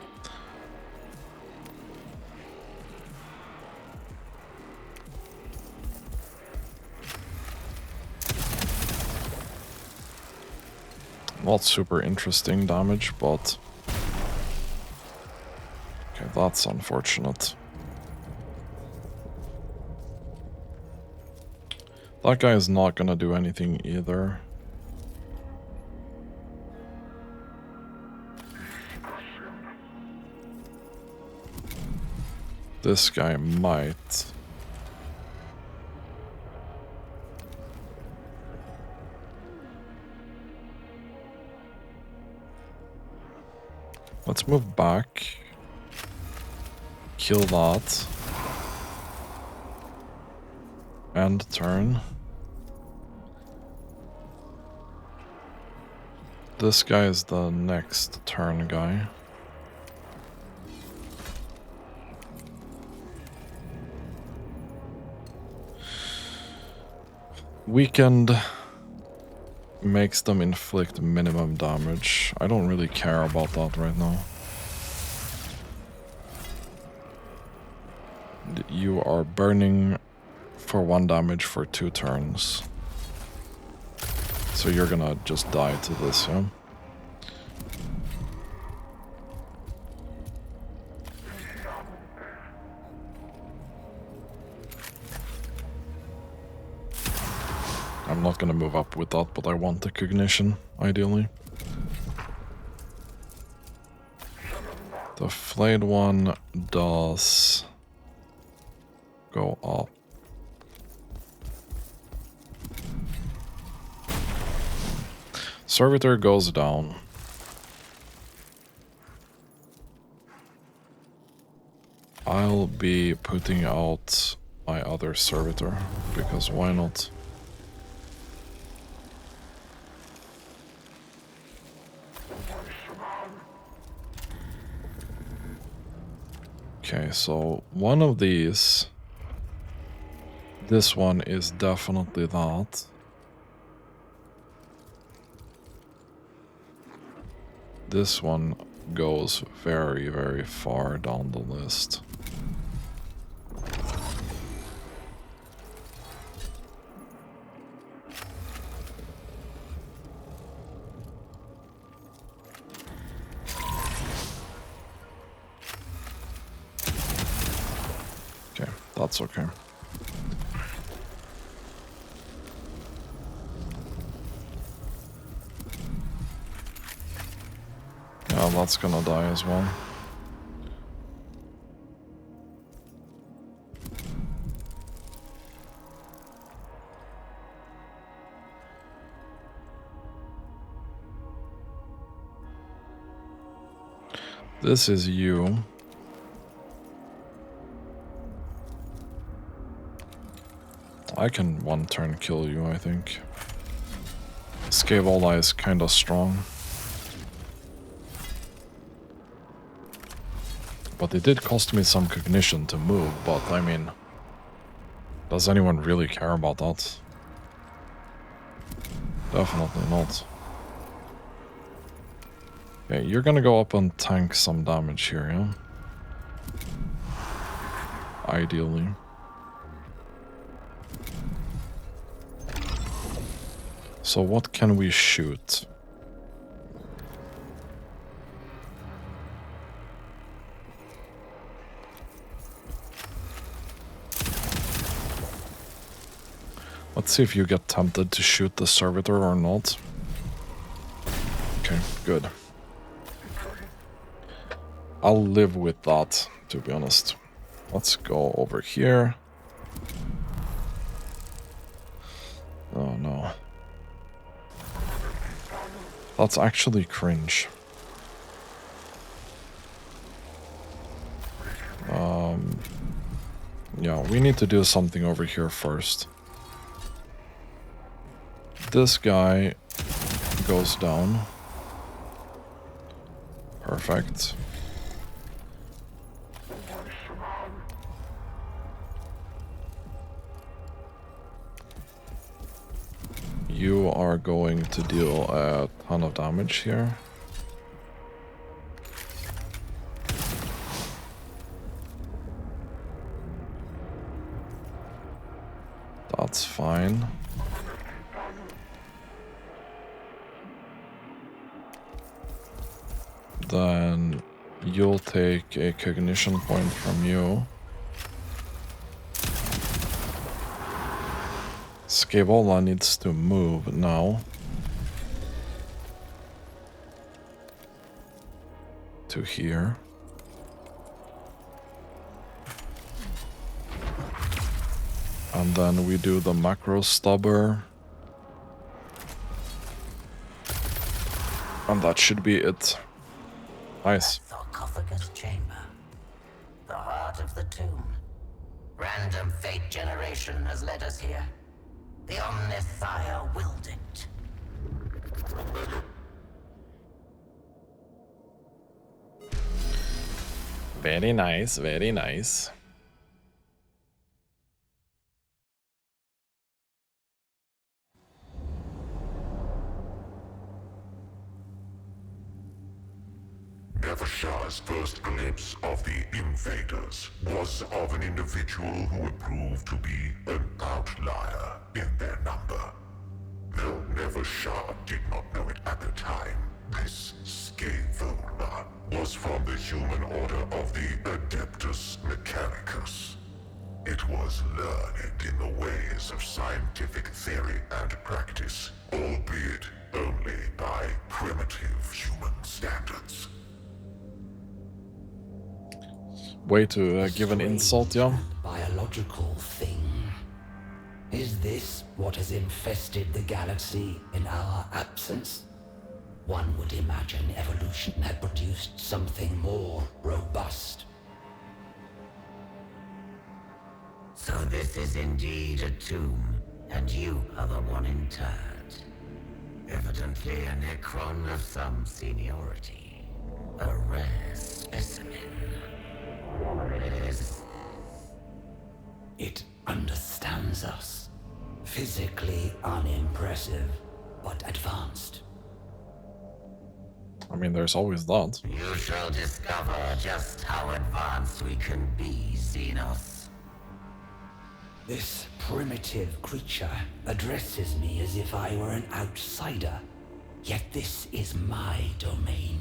[SPEAKER 1] Not super interesting damage, but... Okay, that's unfortunate. That guy is not gonna do anything either. This guy might. Let's move back. Kill that. End turn. This guy is the next turn guy. Weakened makes them inflict minimum damage. I don't really care about that right now. You are burning for 1 damage for 2 turns. So you're gonna just die to this, yeah? I'm not gonna move up with that, but I want the cognition, ideally. The flayed one does go up. Servitor goes down. I'll be putting out my other servitor, because why not? Okay, so one of these, this one is definitely that. This one goes very, very far down the list. Okay, that's okay. Yeah, that's gonna die as well. This is you. I can 1 turn kill you, I think. Scaevola is kinda strong. But it did cost me some cognition to move, but I mean... Does anyone really care about that? Definitely not. Okay, you're gonna go up and tank some damage here, yeah? Ideally. So what can we shoot? Let's see if you get tempted to shoot the servitor or not. Okay, good. I'll live with that, to be honest. Let's go over here. Oh no. That's actually cringe. Yeah, we need to do something over here first. This guy goes down. Perfect. You are going to deal a ton of damage here. That's fine. Then you'll take a cognition point from you. Scaevola needs to move now. To here. And then we do the macro stubber. And that should be it. Nice.
[SPEAKER 2] Sarcophagus chamber. The heart of the tomb. Random fate generation has led us here. The Omnissiah willed it.
[SPEAKER 1] Very nice, very nice.
[SPEAKER 3] Nevershah's first glimpse of the Invaders was of an individual who would prove to be an outlier in their number. Though Nevershah did not know it at the time, this Scaevola was from the human order of the Adeptus Mechanicus. It was learned in the ways of scientific theory and practice, albeit only by primitive human standards.
[SPEAKER 1] Way to give an insult, yeah?
[SPEAKER 4] Biological thing. Is this what has infested the galaxy in our absence? One would imagine evolution had produced something more robust.
[SPEAKER 2] So this is indeed a tomb, and you are the one interred. Evidently a Necron of some seniority. A rare specimen.
[SPEAKER 4] It understands us. Physically unimpressive, but advanced.
[SPEAKER 1] I mean, there's always that.
[SPEAKER 2] You shall discover just how advanced we can be, Xenos.
[SPEAKER 4] This primitive creature addresses me as if I were an outsider. Yet this is my domain.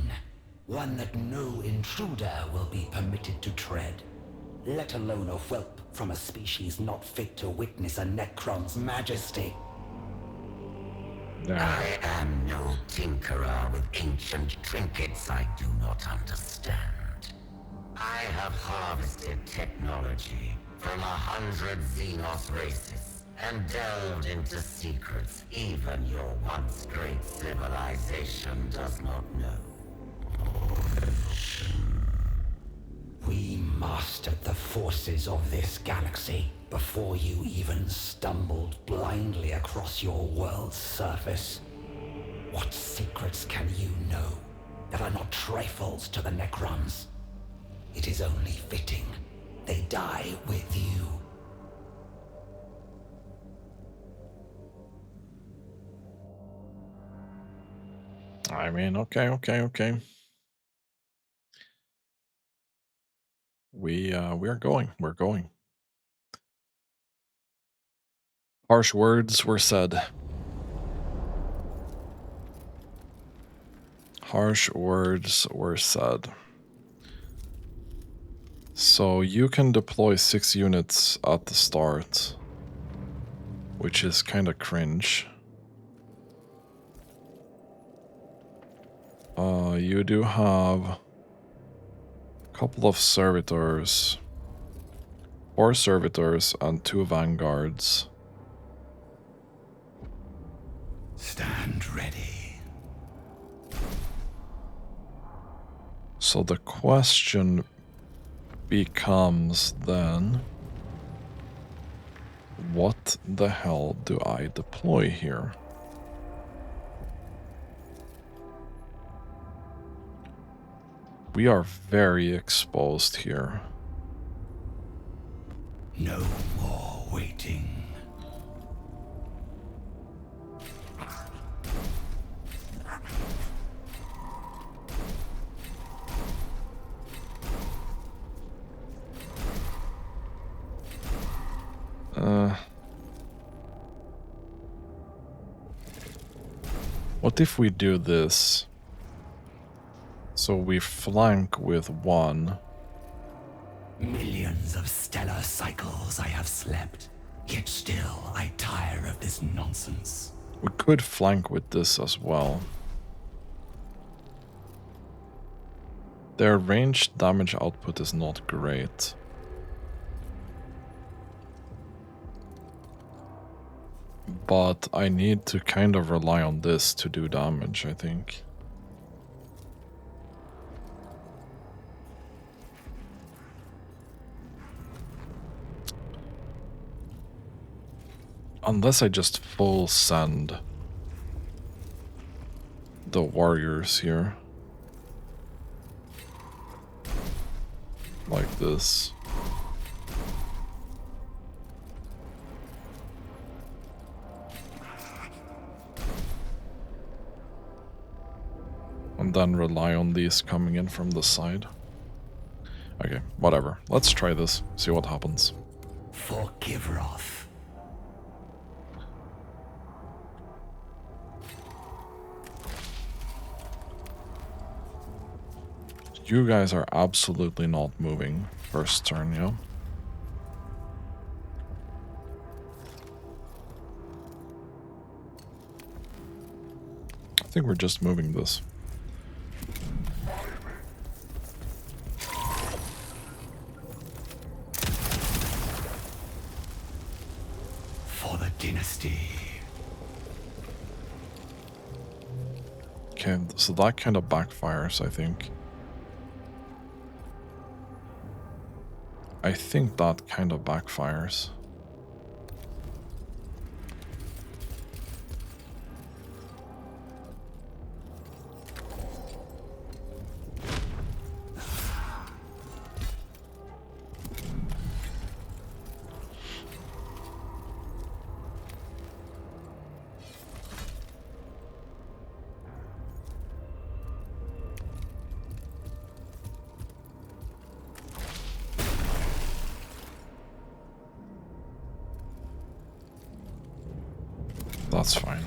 [SPEAKER 4] One that no intruder will be permitted to tread. Let alone a whelp from a species not fit to witness a Necron's majesty.
[SPEAKER 2] I am no tinkerer with ancient trinkets I do not understand. I have harvested technology from 100 Xenos races and delved into secrets even your once great civilization does not know.
[SPEAKER 4] We mastered the forces of this galaxy before you even stumbled blindly across your world's surface. What secrets can you know that are not trifles to the Necrons? It is only fitting they die with you.
[SPEAKER 1] I mean, okay. We're going. We're going. Harsh words were said. Harsh words were said. So you can deploy 6 units at the start, which is kind of cringe. You do have a couple of servitors, 4 servitors and 2 vanguards.
[SPEAKER 4] Stand ready.
[SPEAKER 1] So the question becomes then, what the hell do I deploy here? We are very exposed here.
[SPEAKER 4] No more waiting.
[SPEAKER 1] What if we do this? So we flank with 1.
[SPEAKER 4] Millions of stellar cycles I have slept, yet still I tire of this nonsense.
[SPEAKER 1] We could flank with this as well. Their ranged damage output is not great. But I need to kind of rely on this to do damage, I think. Unless I just full send the warriors here. Like this. And then rely on these coming in from the side. Okay, whatever. Let's try this, see what happens.
[SPEAKER 4] Forgive Wrath.
[SPEAKER 1] You guys are absolutely not moving first turn, yeah? I think we're just moving this.
[SPEAKER 4] For the dynasty.
[SPEAKER 1] Okay, so that kind of backfires, I think. I think that kind of backfires. That's fine.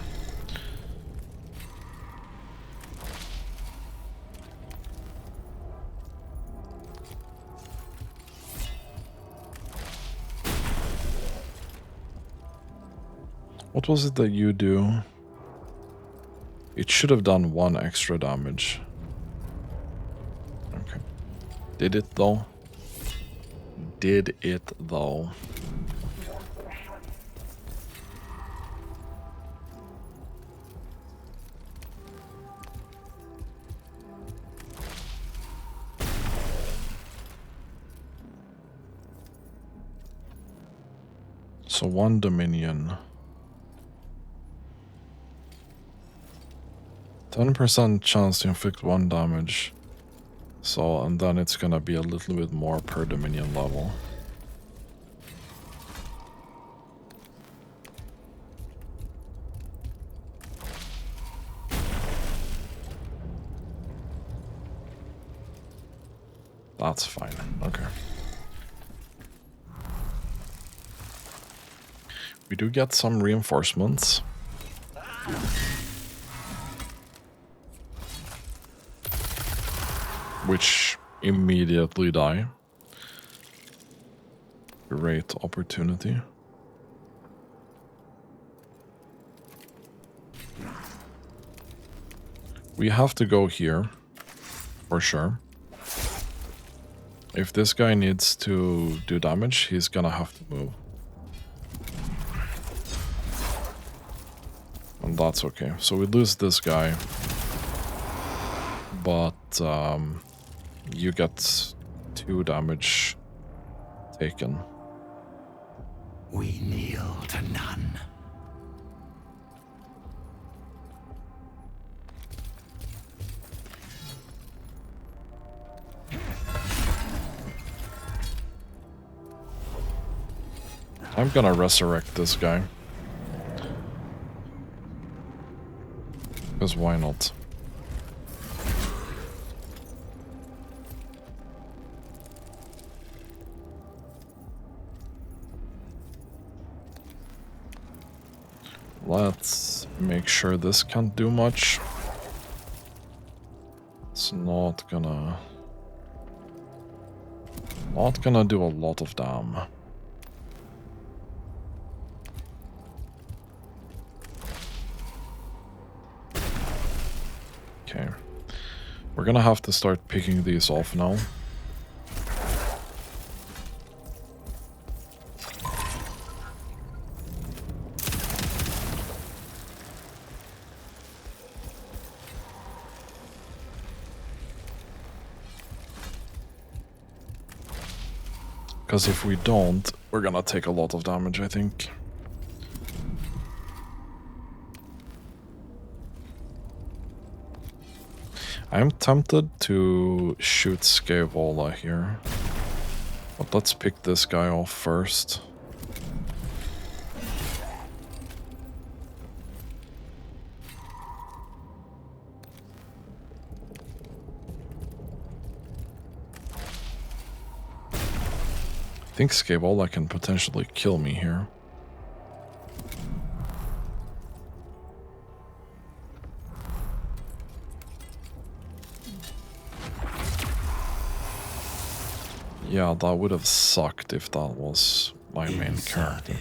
[SPEAKER 1] What was it that you do? It should have done 1 extra damage. Okay. Did it though? Did it though? So 1 Dominion. 10% chance to inflict 1 damage. So, and then it's gonna be a little bit more per Dominion level. That's fine. Okay. We do get some reinforcements. Which immediately die. Great opportunity. We have to go here, for sure. If this guy needs to do damage, he's gonna have to move. And that's okay. So we lose this guy. But you get 2 damage taken.
[SPEAKER 4] We kneel to none.
[SPEAKER 1] I'm gonna resurrect this guy. Because why not? Let's make sure this can't do much. It's not gonna do a lot of damage. Okay. We're gonna have to start picking these off now. Because if we don't, we're gonna take a lot of damage, I think. I'm tempted to shoot Scaevola here. But let's pick this guy off first. I think Scaevola can potentially kill me here. Yeah, that would have sucked if that was my main character.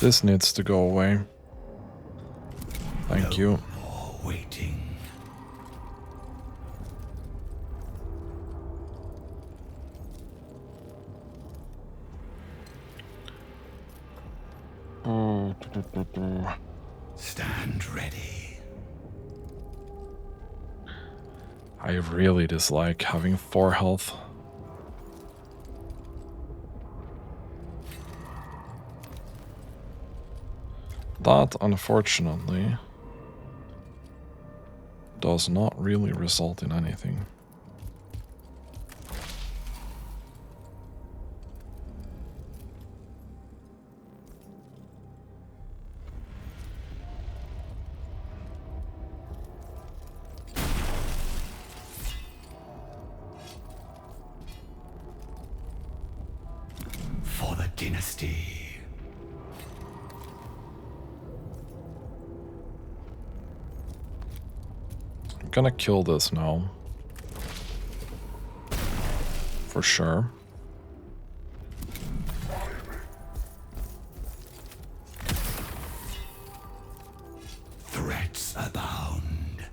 [SPEAKER 1] This needs to go away. Thank you.
[SPEAKER 4] Waiting. Stand ready.
[SPEAKER 1] I really dislike having 4 health. That, unfortunately, does not really result in anything.
[SPEAKER 4] For the dynasty.
[SPEAKER 1] I'm gonna kill this now. For sure.
[SPEAKER 4] Threats abound.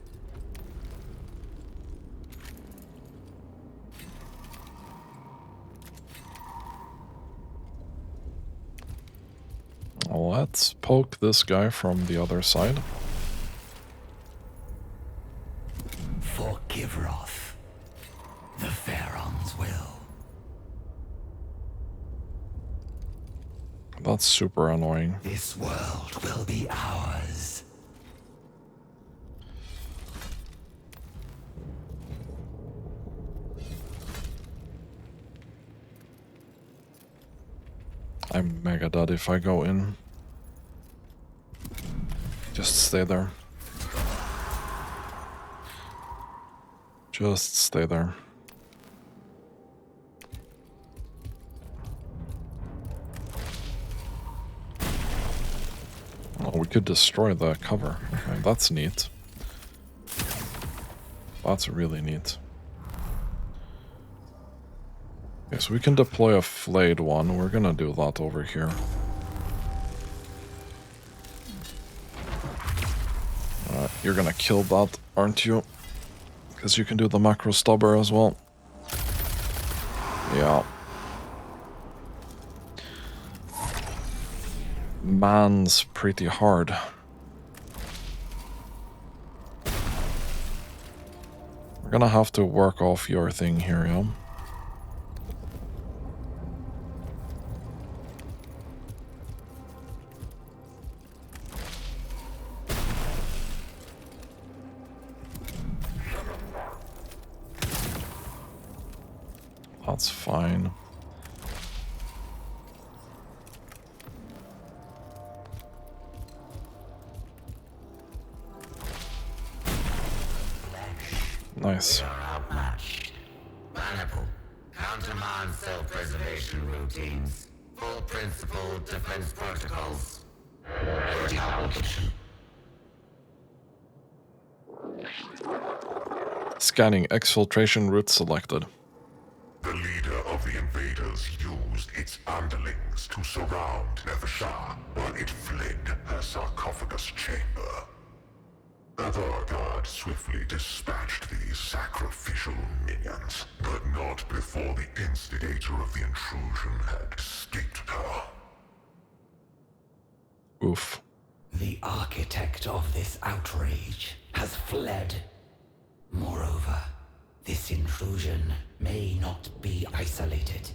[SPEAKER 1] Let's poke this guy from the other side.
[SPEAKER 4] Forgive wrath.
[SPEAKER 1] That's super annoying.
[SPEAKER 4] This world will be ours.
[SPEAKER 1] I'm mega dead if I go in. Just stay there. Just stay there. Oh, we could destroy the cover. Okay, that's neat. That's really neat. Okay, so we can deploy a flayed one. We're gonna do that over here. You're gonna kill that, aren't you? Because you can do the macro stubber as well. Yeah. Man's pretty hard. We're gonna have to work off your thing here, yeah? That's fine. Nice.
[SPEAKER 2] We are outmatched. Manipul. Countermand self-preservation routines. Full principle defense protocols. Application.
[SPEAKER 1] Scanning exfiltration route selected.
[SPEAKER 3] The leader of the invaders used its underlings to surround Nevershah while it fled her sarcophagus chamber. Other guards swiftly dispatched these sacrificial minions, but not before the instigator of the intrusion had escaped her.
[SPEAKER 1] Oof.
[SPEAKER 4] The architect of this outrage has fled. Moreover, this intrusion may not be isolated.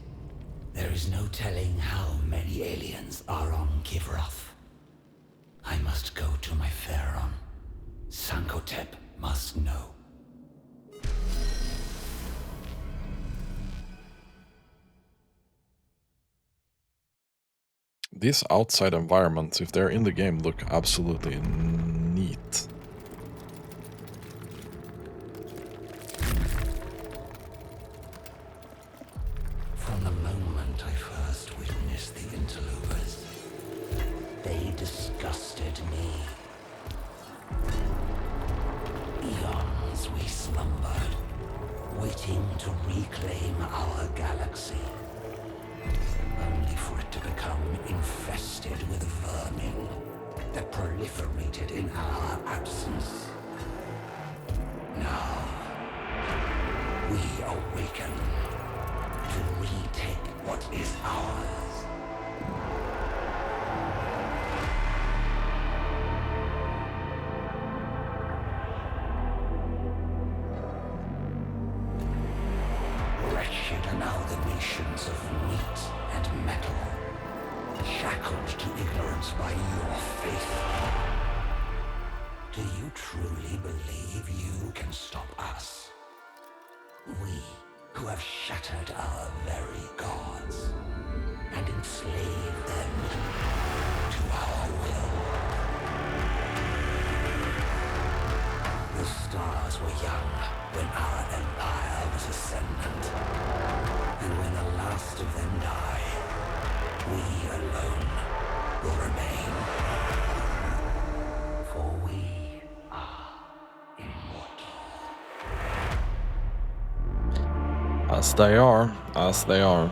[SPEAKER 4] There is no telling how many aliens are on Kivroth. I must go to my Pharaon. Sankotep must know.
[SPEAKER 1] These outside environments, if they're in the game, look absolutely neat.
[SPEAKER 4] From the moment I first witnessed the interlopers, they disgusted me. Eons we slumbered, waiting to reclaim our galaxy, only for it to become infested with vermin that proliferated in our absence. Now, we awaken to retake what is ours. Wretched amalgamations of meat and metal, shackled to ignorance by your faith. Do you truly believe you can stop us? We, who have shattered our very gods and enslaved them to our will. The stars were young when our empire was ascendant, and when the last of them die, we alone will remain. For we are immortal.
[SPEAKER 1] As they are, as they are.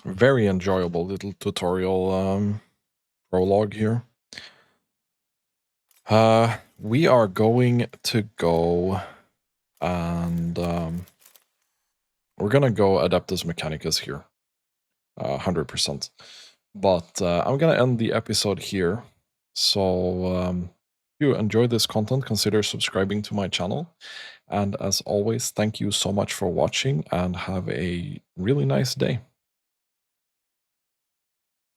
[SPEAKER 1] Very enjoyable little tutorial prologue here. We are going to go and we're gonna go Adeptus Mechanicus here. 100%. But I'm going to end the episode here. So if you enjoyed this content, consider subscribing to my channel. And as always, thank you so much for watching and have a really nice day.